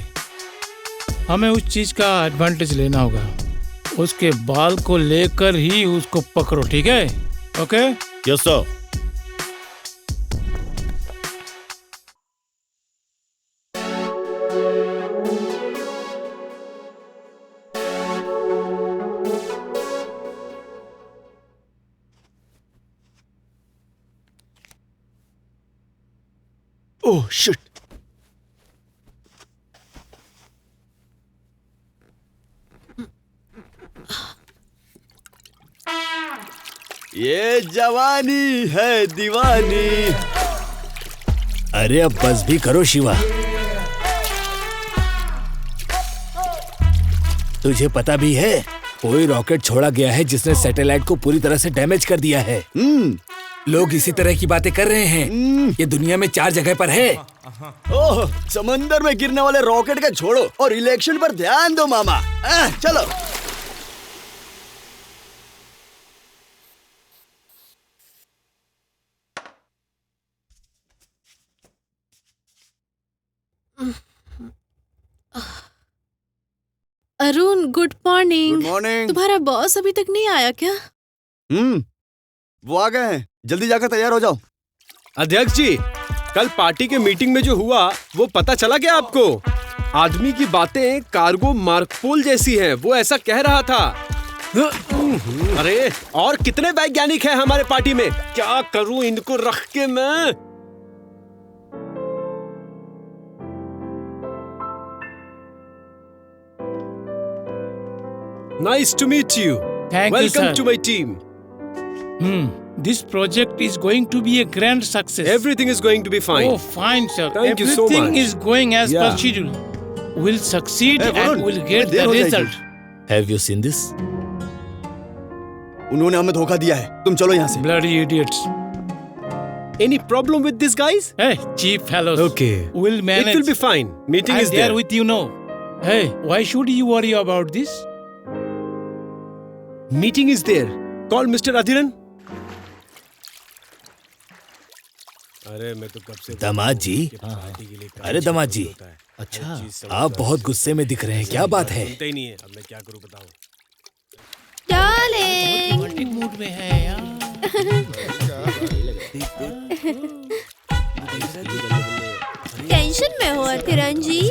हमें उस चीज का एडवांटेज लेना होगा। उसके बाल को लेकर ही उसको पकड़ो, ठीक है? Okay? Yes sir. Oh shit. ये जवानी है दीवानी। अरे अब बस भी करो शिवा। तुझे पता भी है कोई रॉकेट छोड़ा गया है जिसने सैटेलाइट को पूरी तरह से डैमेज कर दिया है। लोग इसी तरह की बातें कर रहे हैं। ये दुनिया में 4 जगह पर है। ओह, समंदर में गिरने वाले रॉकेट का छोड़ो और इलेक्शन पर ध्यान दो मामा। चलो। Arun, good morning. Good morning. तुम्हारा बॉस अभी तक नहीं आया क्या? वो आ गए हैं, जल्दी जाकर तैयार हो जाओ। अध्यक्ष जी, कल पार्टी के मीटिंग में जो हुआ वो पता चला क्या आपको? आदमी की बातें कार्गो मार्कपोल जैसी हैं, वो ऐसा कह रहा था। अरे और कितने वैज्ञानिक हैं हमारे पार्टी में, क्या करूं इनको रख के मैं। Nice to meet you. Thank you, Welcome sir. to my team. This project is going to be a grand success. Everything is going to be fine. Oh, fine, sir. Thank you so Everything much. is going as per Yeah. schedule. We'll succeed Hey, Varun, and we'll get there the हो जाएगी। result. Have you seen this? उन्होंने हमें धोखा दिया है, तुम चलो यहाँ से। Bloody idiots. Any problem with these guys? Hey, cheap fellows. Okay. We'll manage. It will be fine. Meeting I'm is there there. with you now. Hey, why should you worry about this? Meeting is there. Call mister Adhiran. अरे मैं तो कब से दामाद जी। अरे दामाद जी, अच्छा आप बहुत गुस्से में दिख रहे हैं, क्या बात है? सुनते ही नहीं है। अब मैं क्या करूं बताओ। डार्लिंग, मूड में है यार। टेंशन में हो अधिरन जी?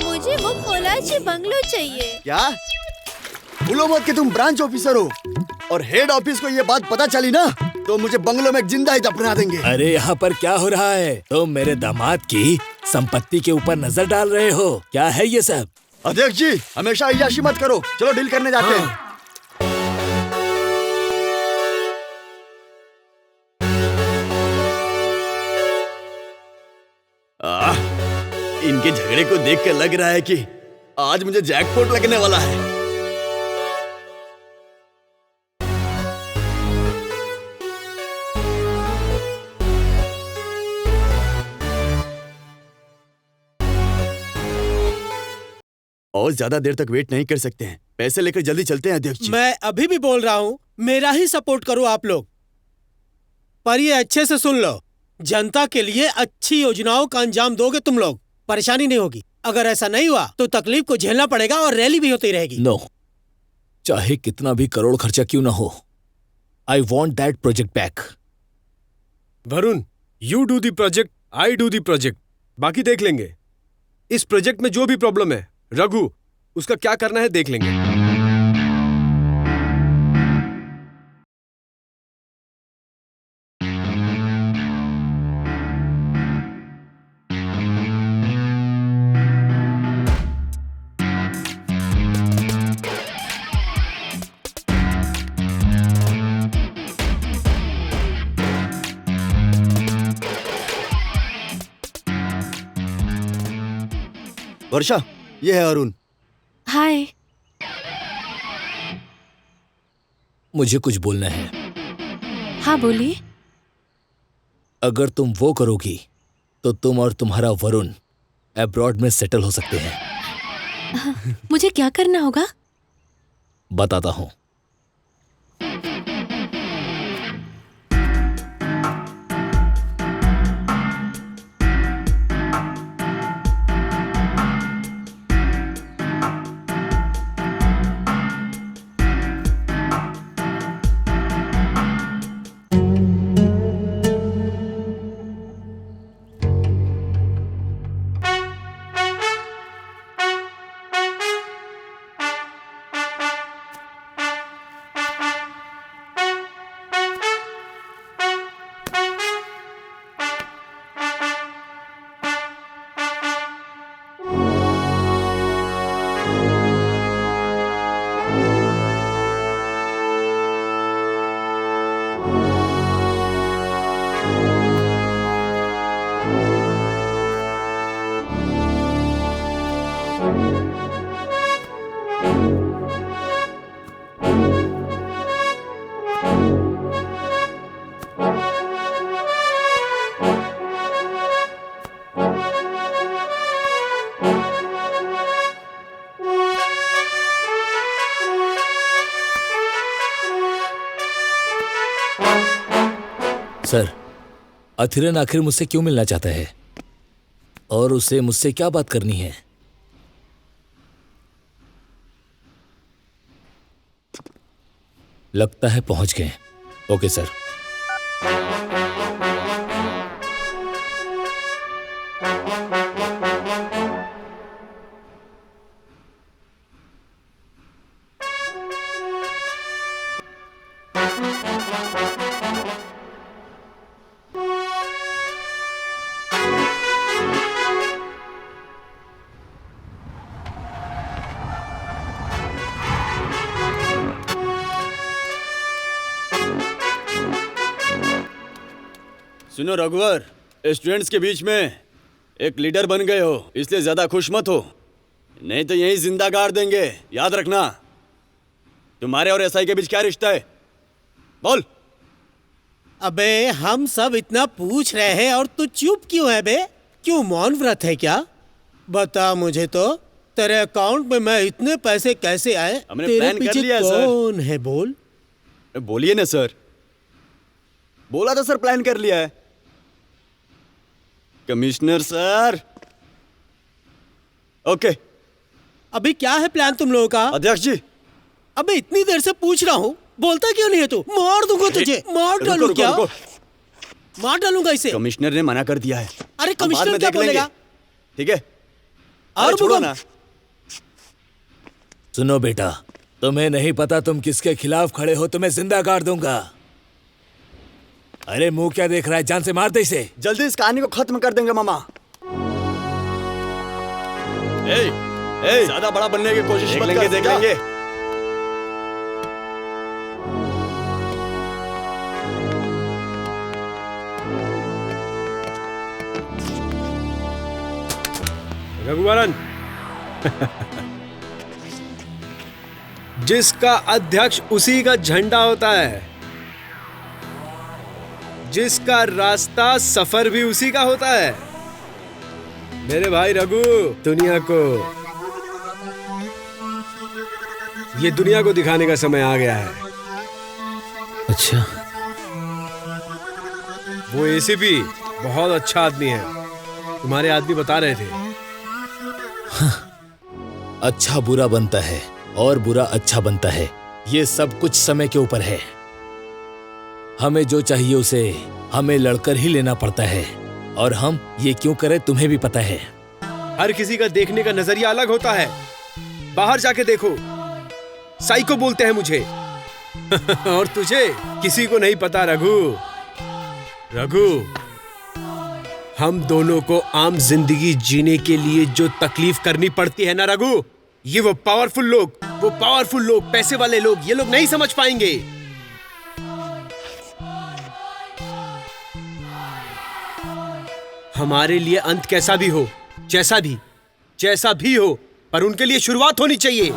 मुझे वो कोलाची बंगलो चाहिए। क्या भूलो मत कि तुम ब्रांच ऑफिसर हो, और हेड ऑफिस को ये बात पता चली ना तो मुझे बंगलों में जिंदा ही दफना देंगे। अरे यहाँ पर क्या हो रहा है? तुम मेरे दामाद की संपत्ति के ऊपर नजर डाल रहे हो, क्या है ये सब? अध्यक्ष जी, हमेशा अय्याशी मत करो, चलो डील करने जाते हैं। इनके झगड़े को देखकर लग रहा है कि आज मुझे जैकपॉट लगने वाला है। और ज्यादा देर तक वेट नहीं कर सकते हैं, पैसे लेकर जल्दी चलते हैं अध्यक्ष जी। मैं अभी भी बोल रहा हूँ, मेरा ही सपोर्ट करो आप लोग, पर ये अच्छे से सुन लो, जनता के लिए अच्छी योजनाओं का अंजाम दोगे तुम लोग, परेशानी नहीं होगी। अगर ऐसा नहीं हुआ तो तकलीफ को झेलना पड़ेगा और रैली भी होती रहेगी। नो, चाहे कितना भी करोड़ खर्चा क्यों ना हो, I want that project back. Varun, you do the project, I do the project, बाकी देख लेंगे। इस प्रोजेक्ट में जो भी प्रॉब्लम है रघु, उसका क्या करना है देख लेंगे। वर्षा, ये है अरुण। हाय। मुझे कुछ बोलना है। हाँ बोलिए। अगर तुम वो करोगी तो तुम और तुम्हारा वरुण अब्रॉड में सेटल हो सकते हैं। मुझे क्या करना होगा? बताता हूं। सर, अधिरन आखिर मुझसे क्यों मिलना चाहता है और उसे मुझसे क्या बात करनी है? लगता है पहुंच गए। Okay sir. सुनो रघुवर, स्टूडेंट्स के बीच में एक लीडर बन गए हो, इसलिए ज्यादा खुश मत हो, नहीं तो यहीं जिंदा गाड़ देंगे। याद रखना। तुम्हारे और एसआई के बीच क्या रिश्ता है? बोल। अबे हम सब इतना पूछ रहे हैं और तू चुप क्यों है बे? क्यों मौन व्रत है क्या? बता मुझे तो, तेरे अकाउंट में मैं इतने पैसे कैसे आए? हमने तेरे प्लान कर पीछे लिया, सर। कौन है बोल? बोलिए ना सर। बोला था सर, प्लान कर लिया है। Commissioner sir. ओके। अभी क्या है प्लान तुम लोगों का? अध्यक्ष जी। अबे इतनी देर से पूछ रहा हूँ, बोलता क्यों नहीं है तू? मार दूंगा तुझे। मार डालू क्या? मार डालूंगा इसे। कमिश्नर ने मना कर दिया है। अरे हम बाद कमिश्नर में क्या देख लेंगे। बोलेगा? ठीक है। और छोड़ो भूकंप? ना। सुनो बेटा, तुम्हें नहीं पता तुम किसके खिलाफ खड़े हो, तुम्हें जिंदा गाड़ दूंगा। अरे मुंह क्या देख रहा है, जान से मार दे इसे। जल्दी इस कहानी को खत्म कर देंगे मामा। ज्यादा बड़ा बनने की कोशिश मत कर। देख लेंगे। रघुवरन, जिसका अध्यक्ष उसी का झंडा होता है, जिसका रास्ता सफर भी उसी का होता है। मेरे भाई रघु, दुनिया को, ये दुनिया को दिखाने का समय आ गया है। अच्छा, वो एसीपी बहुत अच्छा आदमी है, तुम्हारे आदमी बता रहे थे। अच्छा बुरा बनता है और बुरा अच्छा बनता है, ये सब कुछ समय के ऊपर है। हमें जो चाहिए उसे हमें लड़कर ही लेना पड़ता है, और हम ये क्यों करें तुम्हें भी पता है। हर किसी का देखने का नजरिया अलग होता है। बाहर जाके देखो, साइको बोलते हैं मुझे। और तुझे किसी को नहीं पता रघु। रघु, हम दोनों को आम जिंदगी जीने के लिए जो तकलीफ करनी पड़ती है ना रघु, ये वो पावरफुल लोग, पैसे वाले लोग, ये लोग नहीं समझ पाएंगे। हमारे लिए अंत कैसा भी हो, जैसा भी हो, पर उनके लिए शुरुआत होनी चाहिए।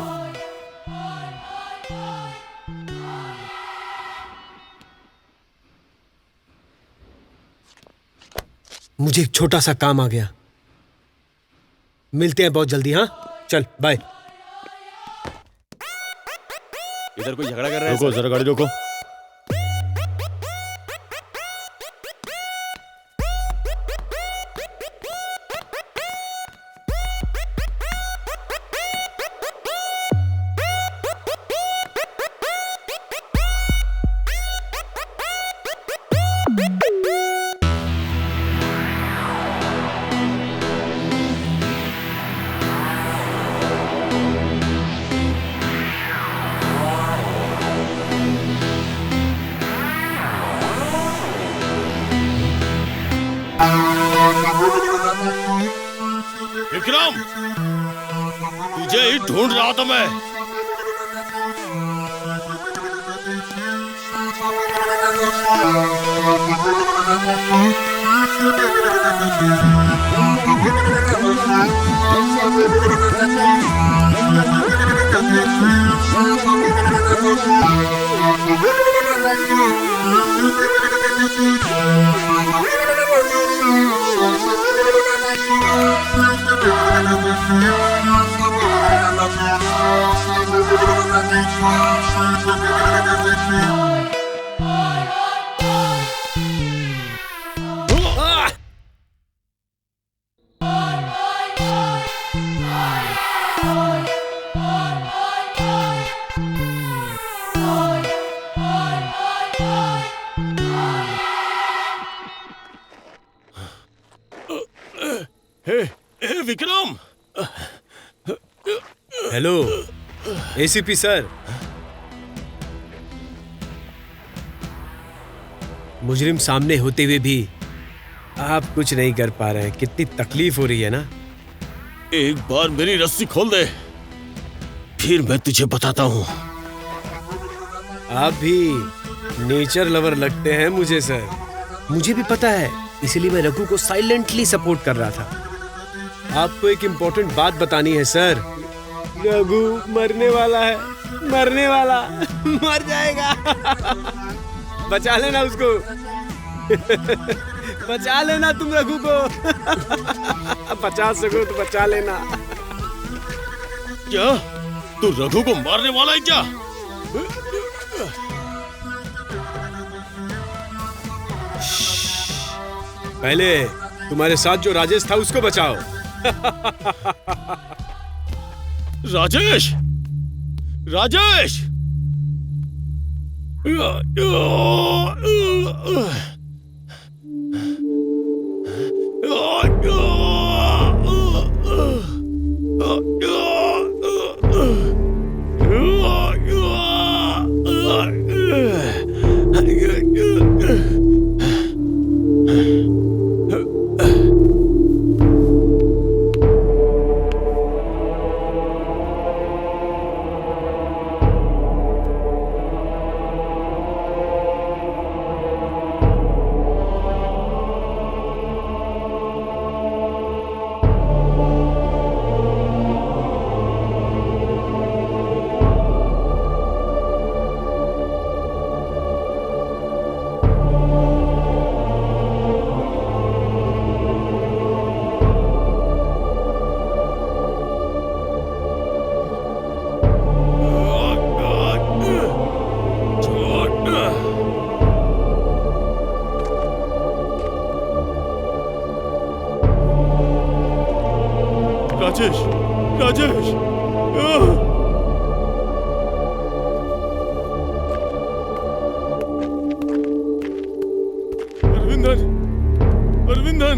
मुझे एक छोटा सा काम आ गया, मिलते हैं बहुत जल्दी। हाँ चल, बाय। इधर कोई झगड़ा कर रहा है? रुको जरा, गाड़ी रोको। विक्रम, तुझे ही ढूंढ रहा था मैं। विक्रम। हेलो एसीपी सर, मुजरिम सामने होते हुए भी आप कुछ नहीं कर पा रहे हैं। कितनी तकलीफ हो रही है ना। एक बार मेरी रस्सी खोल दे, फिर मैं तुझे बताता हूँ। आप भी नेचर लवर लगते हैं मुझे सर। मुझे भी पता है, इसीलिए मैं रघु को साइलेंटली सपोर्ट कर रहा था। आपको एक इम्पोर्टेंट बात बतानी है सर। रघु मरने वाला है, मरने वाला। मर जाएगा। बचा लेना उसको। बचा लेना तुम रघु को। बचा सको तो बचा लेना। क्या तू रघु को मारने वाला है क्या? पहले तुम्हारे साथ जो राजेश था उसको बचाओ। राजेश, राजेश! राजेश, राजेश! अरविंदन, अरविंदन!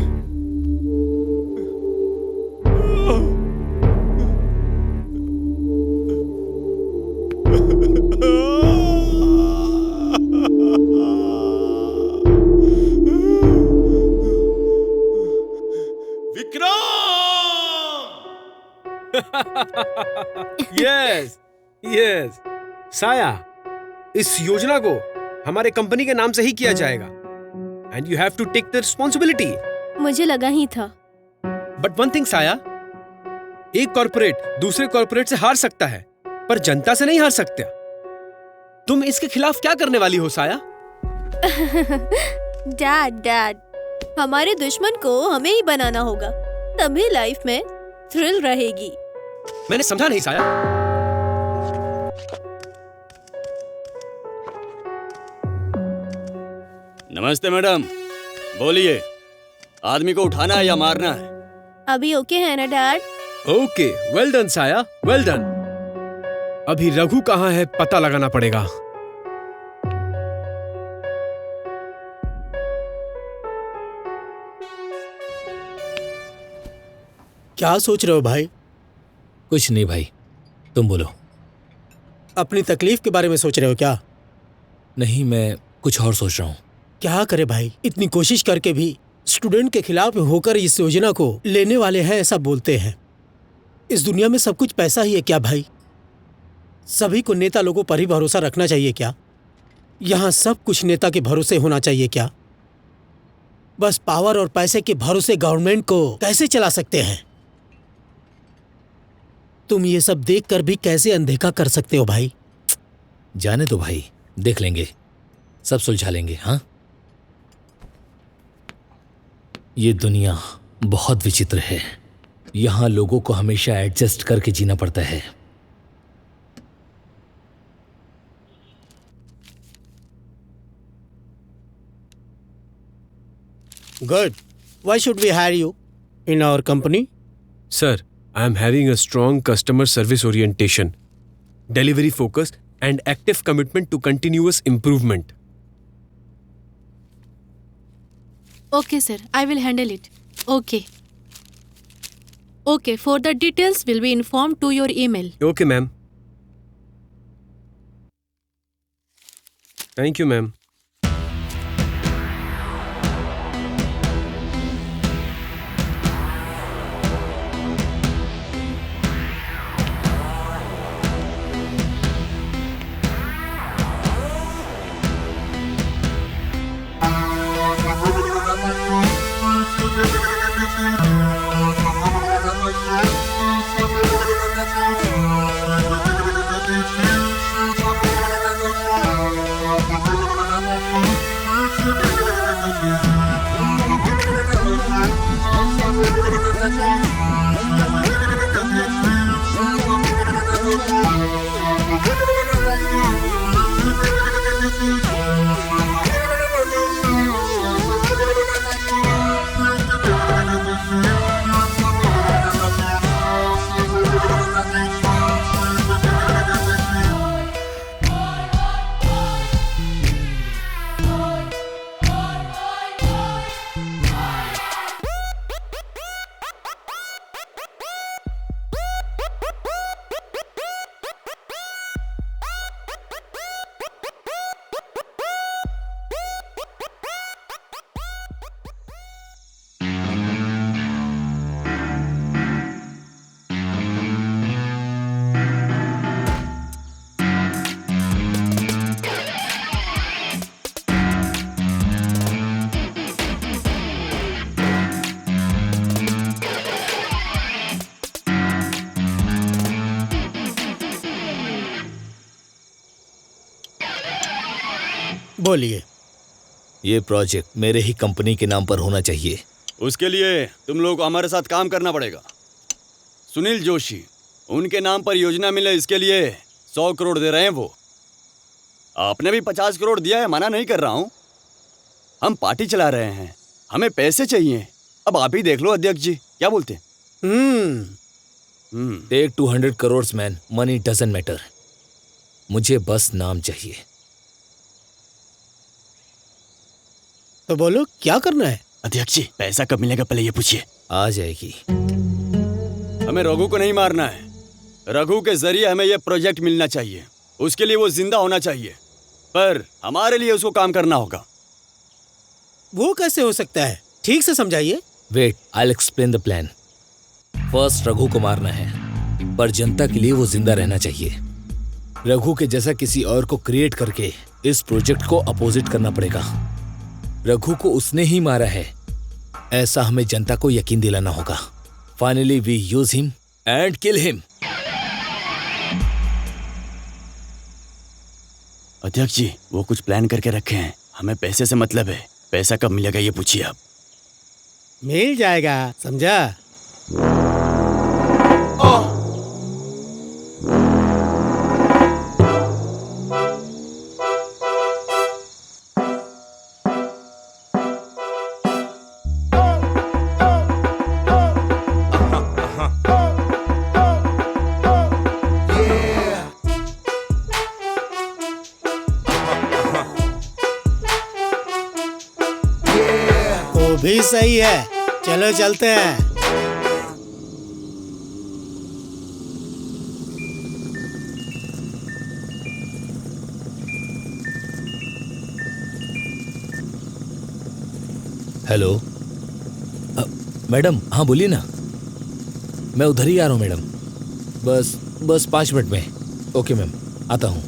Yes, yes. साया, इस योजना को हमारे कंपनी के नाम से ही किया जाएगा। And you have to take the responsibility. मुझे लगा ही था। बट वन थिंग साया, एक कॉर्पोरेट दूसरे कॉर्पोरेट से हार सकता है, पर जनता से नहीं हार सकता। तुम इसके खिलाफ क्या करने वाली हो साया? डैड, हमारे दुश्मन को हमें ही बनाना होगा, तभी लाइफ में थ्रिल रहेगी। मैंने समझा नहीं साया। नमस्ते मैडम, बोलिए, आदमी को उठाना है या मारना है? अभी ओके है ना डैड? ओके, वेल डन साया, वेल डन। अभी रघु कहाँ है पता लगाना पड़ेगा। क्या सोच रहे हो भाई? कुछ नहीं भाई, तुम बोलो। अपनी तकलीफ के बारे में सोच रहे हो क्या? नहीं, मैं कुछ और सोच रहा हूँ। क्या करे भाई, इतनी कोशिश करके भी स्टूडेंट के खिलाफ होकर इस योजना को लेने वाले हैं ऐसा बोलते हैं। इस दुनिया में सब कुछ पैसा ही है क्या भाई? सभी को नेता लोगों पर ही भरोसा रखना चाहिए क्या? यहाँ सब कुछ नेता के भरोसे होना चाहिए क्या? बस पावर और पैसे के भरोसे गवर्नमेंट को कैसे चला सकते हैं? तुम ये सब देखकर भी कैसे अनदेखा कर सकते हो भाई? जाने दो भाई, देख लेंगे, सब सुलझा लेंगे। हाँ, ये दुनिया बहुत विचित्र है। यहाँ लोगों को हमेशा एडजस्ट करके जीना पड़ता है। Good. Why should we hire you in our company? Sir, I am having a strong customer service orientation, delivery focus, and active commitment to continuous improvement. Okay, sir. I will handle it. Okay. Okay, for the details will be informed to your email. Okay, ma'am. Thank you, ma'am. बोलिए। ये project मेरे ही company के नाम पर होना चाहिए। उसके लिए तुम लोग को हमारे साथ काम करना पड़ेगा। सुनील जोशी, उनके नाम पर योजना मिले, इसके लिए 100 करोड़ दे रहे हैं वो। आपने भी 50 करोड़ दिया है, मना नहीं कर रहा हूं। हम पार्टी चला रहे हैं, हमें पैसे चाहिए। अब आप ही देख लो अध्यक्ष जी, क्या बोलते हैं? Take 200 crore man, money doesn't matter. मुझे बस नाम चाहिए। तो बोलो क्या करना है? अध्यक्ष जी, पैसा कब मिलेगा पहले ये पूछिए। आ जाएगी। हमें रघु को नहीं मारना है। रघु के जरिए हमें यह प्रोजेक्ट मिलना चाहिए। उसके लिए वो जिंदा होना चाहिए, पर हमारे लिए उसको काम करना होगा। वो कैसे हो सकता है? ठीक से समझाइए। Wait, I explain the plan. First Raghu को मारना है, पर जनता के लिए वो जिंदा रहना चाहिए। रघु के जैसा किसी और को क्रिएट करके इस प्रोजेक्ट को अपोजिट करना पड़ेगा। रघु को उसने ही मारा है, ऐसा हमें जनता को यकीन दिलाना होगा। Finally we use him and kill him. अध्यक्ष जी, वो कुछ प्लान करके रखे हैं, हमें पैसे से मतलब है। पैसा कब मिलेगा ये पूछिए आप। मिल जाएगा, समझा? वो भी सही है, चलो चलते हैं। हेलो मैडम, हाँ बोलिए ना। मैं उधर ही आ रहा हूँ मैडम, बस 5 मिनट में। ओके मैम, आता हूँ।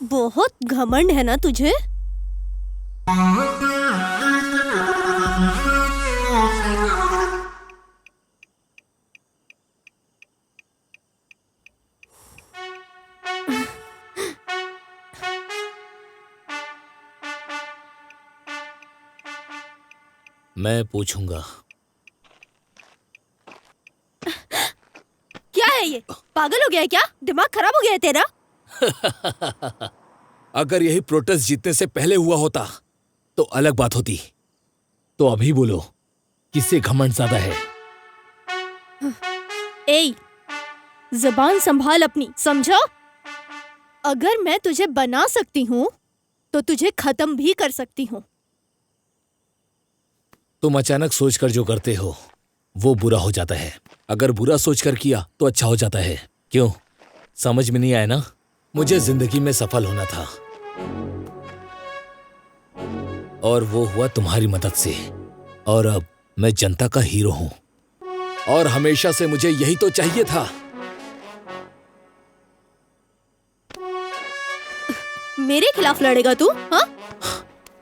बहुत घमंड है ना तुझे? मैं पूछूंगा। क्या है ये? पागल हो गया है क्या? दिमाग खराब हो गया है तेरा? अगर यही प्रोटेस्ट जीतने से पहले हुआ होता तो अलग बात होती। तो अभी बोलो, किससे घमंड ज्यादा है? ए, ज़बान संभाल अपनी, समझा? अगर मैं तुझे बना सकती हूँ तो तुझे खत्म भी कर सकती हूँ। तुम अचानक सोचकर जो करते हो वो बुरा हो जाता है। अगर बुरा सोचकर किया तो अच्छा हो जाता है। क्यों, समझ में नहीं आया ना? मुझे जिंदगी में सफल होना था और वो हुआ तुम्हारी मदद से। और अब मैं जनता का हीरो हूं और हमेशा से मुझे यही तो चाहिए था। मेरे खिलाफ लड़ेगा तू? हाँ?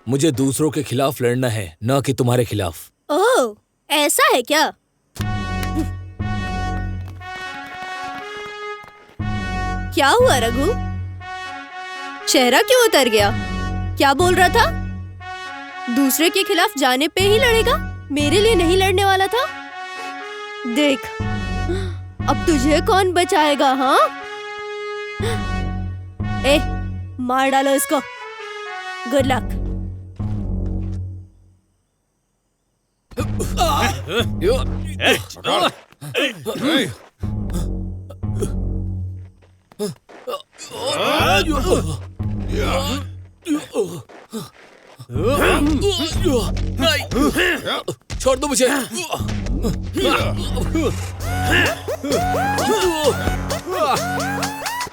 मुझे दूसरों के खिलाफ लड़ना है, न कि तुम्हारे खिलाफ। ओह, ऐसा है क्या? क्या हुआ रघु? चेहरा क्यों उतर गया? क्या बोल रहा था? दूसरे के खिलाफ जाने पे ही लड़ेगा? मेरे लिए नहीं लड़ने वाला था? देख, अब तुझे कौन बचाएगा? हाँ, ए, मार डालो इसको। Good luck. छोड़ दो मुझे।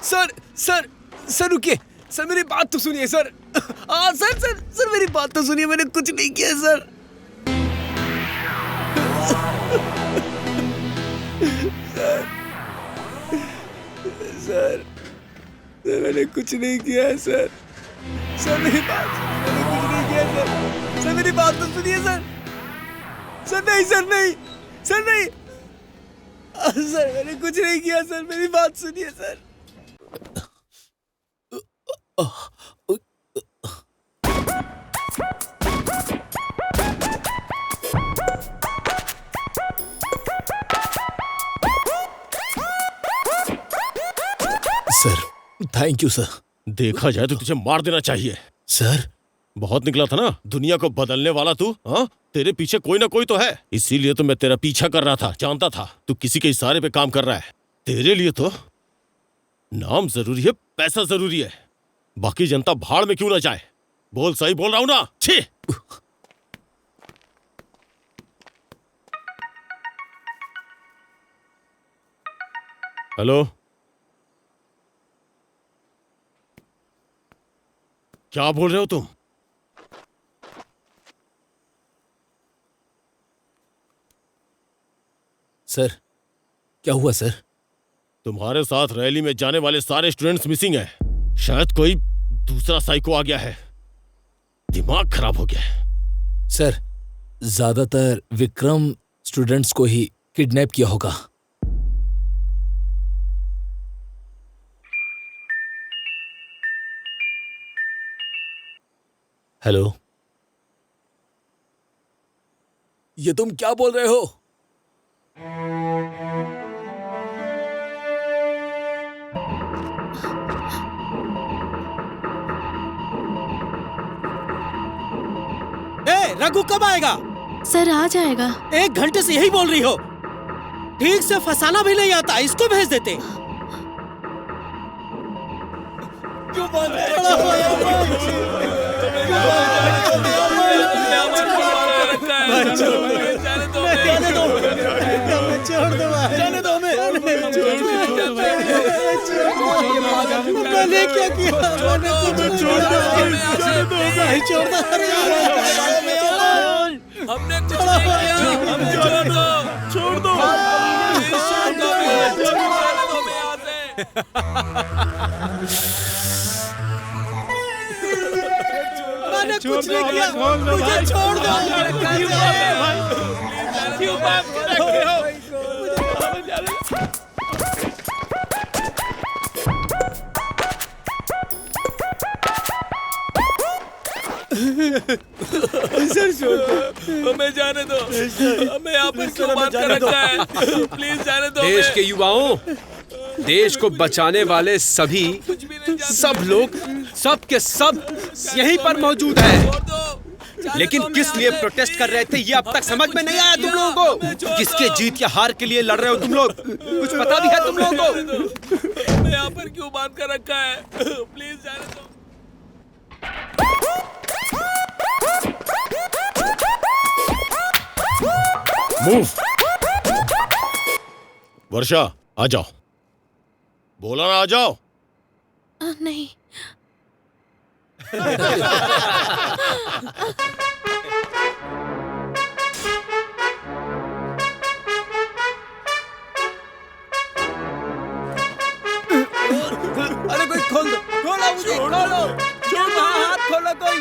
सर सर सर रुकिए सर, मेरी बात तो सुनिए सर। सर सर सर मेरी बात तो सुनिए, मैंने कुछ नहीं किया सर। सर सर मैंने कुछ नहीं किया है सर। सर मेरी बात, मैंने कुछ नहीं किया सर। सर मेरी बात तो सुनिए सर। सर नहीं सर, नहीं सर, नहीं सर, मैंने कुछ नहीं किया सर, मेरी बात सुनिए sir. Sir, thank you sir. देखा जाए तो तुझे मार देना चाहिए। सर, बहुत निकला था ना दुनिया को बदलने वाला तू। हाँ, तेरे पीछे कोई ना कोई तो है, इसीलिए तो मैं तेरा पीछा कर रहा था। जानता था तू किसी के इशारे पे काम कर रहा है। तेरे लिए तो नाम जरूरी है, पैसा जरूरी है, बाकी जनता भाड़ में क्यों ना जाए। बोल, सही बोल रहा हूं ना? छी! हेलो, क्या बोल रहे हो तुम? सर, क्या हुआ सर? तुम्हारे साथ रैली में जाने वाले सारे स्टूडेंट्स मिसिंग हैं। शायद कोई दूसरा साइको आ गया है, दिमाग खराब हो गया है। सर, ज्यादातर विक्रम स्टूडेंट्स को ही किडनैप किया होगा। हेलो, ये तुम क्या बोल रहे हो? रघु कब आएगा? सर आ जाएगा। 1 घंटे से यही बोल रही हो। ठीक से फंसाना भी नहीं आता, इसको भेज देते। क्यों बंद जाने दो मैंने क्या किया? हमने कुछ नहीं किया। छोड़ दो। मैंने कुछ नहीं किया, मुझे छोड़ दो। क्यों बात कर रहे हो? सर छोड़ दो, हमें जाने दो। हमें यहाँ पर क्यों बात कर रखा है? प्लीज जाने दो। देश के युवाओं, देश को बचाने वाले सभी, सब लोग, सब के सब यहीं पर मौजूद हैं। लेकिन किस लिए प्रोटेस्ट कर रहे थे ये अब तक समझ में नहीं आया तुम लोगों को। किसके जीत या हार के लिए लड़ रहे हो तुम लोग? कुछ पता भी है तुम लोगों को? हमें यहाँ पर क्यों बात कर रखा है? प्लीज जाने दो। मूव। वर्षा, आ जाओ। बोला ना, आ जाओ। नहीं। अरे कोई खोल दो, खोलो मुझे, खोलो, छोड़ो, हाथ खोलो कोई।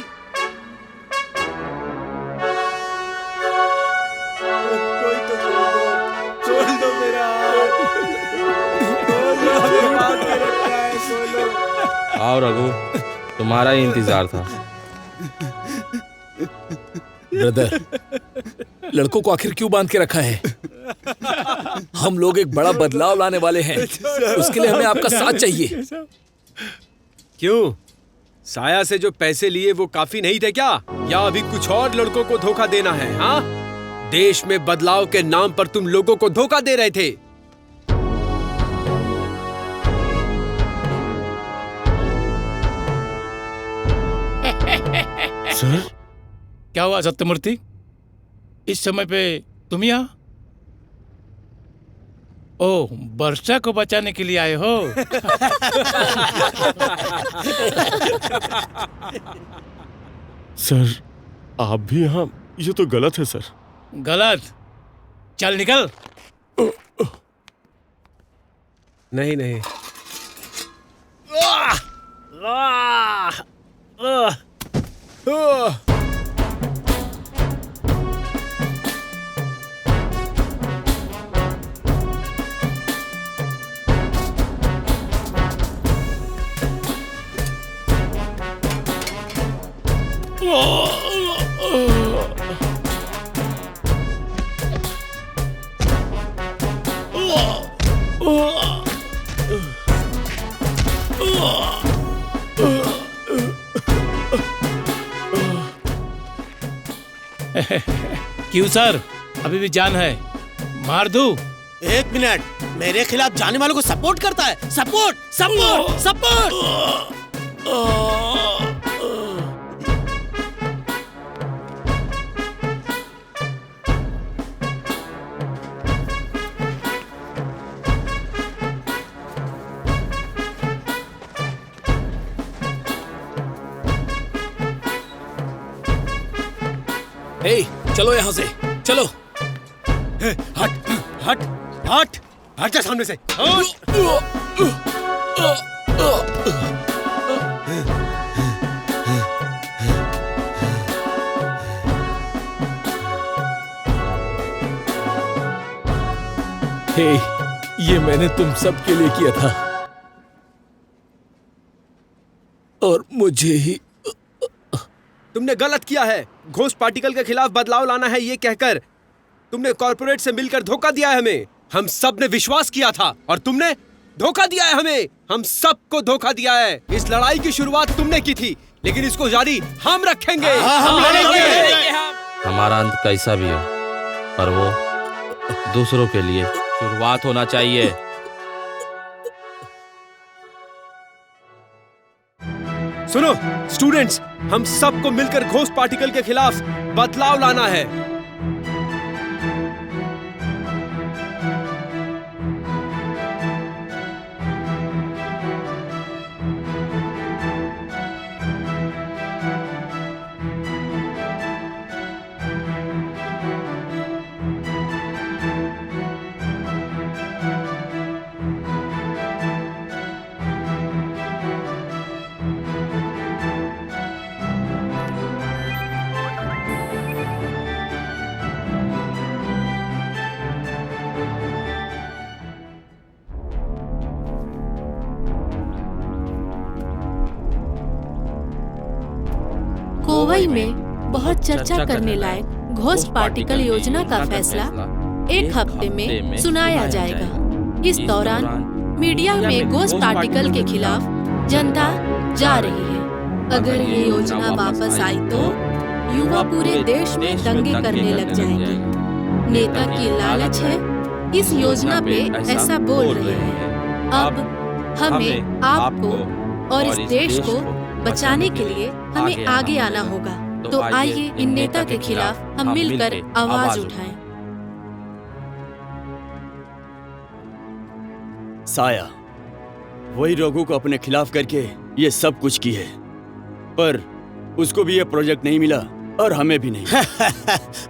आओ रघु, तुम्हारा ही इंतजार था। ब्रदर, लड़कों को आखिर क्यों बांध के रखा है? हम लोग एक बड़ा बदलाव लाने वाले हैं, उसके लिए हमें आपका साथ चाहिए। क्यों? साया से जो पैसे लिए वो काफी नहीं थे क्या? या अभी कुछ और लड़कों को धोखा देना है? हाँ, देश में बदलाव के नाम पर तुम लोगों को धोखा दे रहे थे। सर, क्या हुआ सत्यमूर्ति? इस समय पे तुम यहाँ? ओ, वर्षा को बचाने के लिए आए हो? सर, आप भी यहाँ? ये तो गलत है सर। गलत? चल निकल। नहीं नहीं। क्यों सर, अभी भी जान है? मार दूं? एक मिनट, मेरे खिलाफ जाने वालों को सपोर्ट करता है। Support support support. हे, चलो यहाँ से, चलो। हट हट हट हट जा सामने से। हे, ये मैंने तुम सब के लिए किया था और मुझे ही। तुमने गलत किया है। घोष पार्टिकल के खिलाफ बदलाव लाना है ये कहकर तुमने कॉर्पोरेट से मिलकर धोखा दिया है हमें। हम सब ने विश्वास किया था और तुमने धोखा दिया है हमें। हम सबको धोखा दिया है। इस लड़ाई की शुरुआत तुमने की थी, लेकिन इसको जारी हम रखेंगे। हम लड़ेंगे। हमारा अंत कैसा भी हो, पर वो दूसरों के लिए शुरुआत होना चाहिए। सुनो स्टूडेंट्स, हम सबको मिलकर घोष पार्टिकल के खिलाफ बदलाव लाना है। कोवई में बहुत चर्चा करने लायक घोष पार्टिकल योजना का फैसला एक हफ्ते में सुनाया जाएगा। इस दौरान मीडिया में घोष पार्टिकल के खिलाफ जनता जा रही है। अगर ये योजना वापस आई तो युवा पूरे देश में दंगे करने लग जाएंगे। नेता की लालच है, इस योजना पे ऐसा बोल रहे हैं। अब हमें आपको और इस देश को बचाने के लिए हमें आगे आना होगा। तो आइए इन नेता के खिलाफ हम मिलकर आवाज उठाएं। साया वही रघु को अपने खिलाफ करके ये सब कुछ की है, पर उसको भी ये प्रोजेक्ट नहीं मिला और हमें भी नहीं।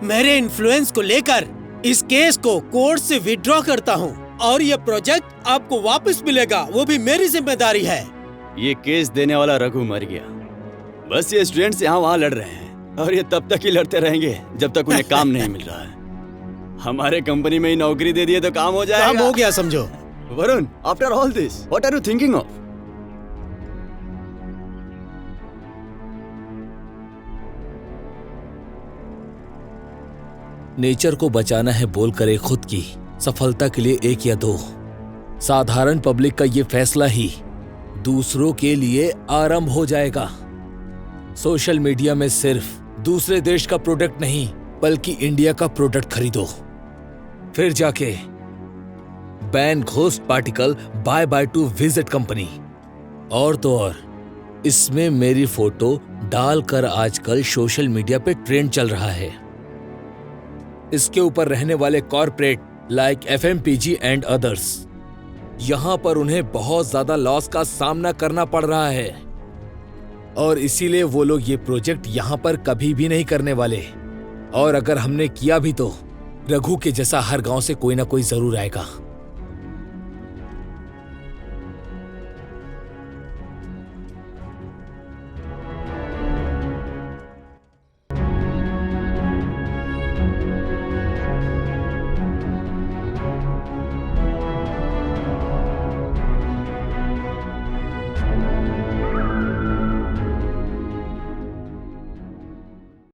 मेरे इन्फ्लुएंस को लेकर इस केस को कोर्ट से विड्रॉ करता हूँ और ये प्रोजेक्ट आपको वापस मिलेगा, वो भी मेरी जिम्मेदारी है। ये केस देने वाला रघु मर गया। बस ये स्टूडेंट्स यहाँ वहाँ लड़ रहे हैं और ये तब तक ही लड़ते रहेंगे जब तक उन्हें काम नहीं मिल रहा है। हमारे कंपनी में ही नौकरी दे दिए तो काम हो जाएगा। काम हो गया समझो। Varun, after all this what are you thinking of? Nature को बचाना है बोलकर एक खुद की सफलता के लिए एक या दो। साधारण पब्लिक का ये फैसला ही दूसरों के लिए आरंभ हो जाएगा। सोशल मीडिया में सिर्फ दूसरे देश का प्रोडक्ट नहीं बल्कि इंडिया का प्रोडक्ट खरीदो, फिर जाके ban ghost particle by by two visit company. और तो और इसमें मेरी फोटो डालकर आजकल सोशल मीडिया पे ट्रेंड चल रहा है। इसके ऊपर रहने वाले corporate like FMPG and others, यहां पर उन्हें बहुत ज्यादा लॉस का सामना करना पड़ रहा है और इसीलिए वो लोग ये प्रोजेक्ट यहां पर कभी भी नहीं करने वाले। और अगर हमने किया भी तो रघु के जैसा हर गांव से कोई ना कोई जरूर आएगा।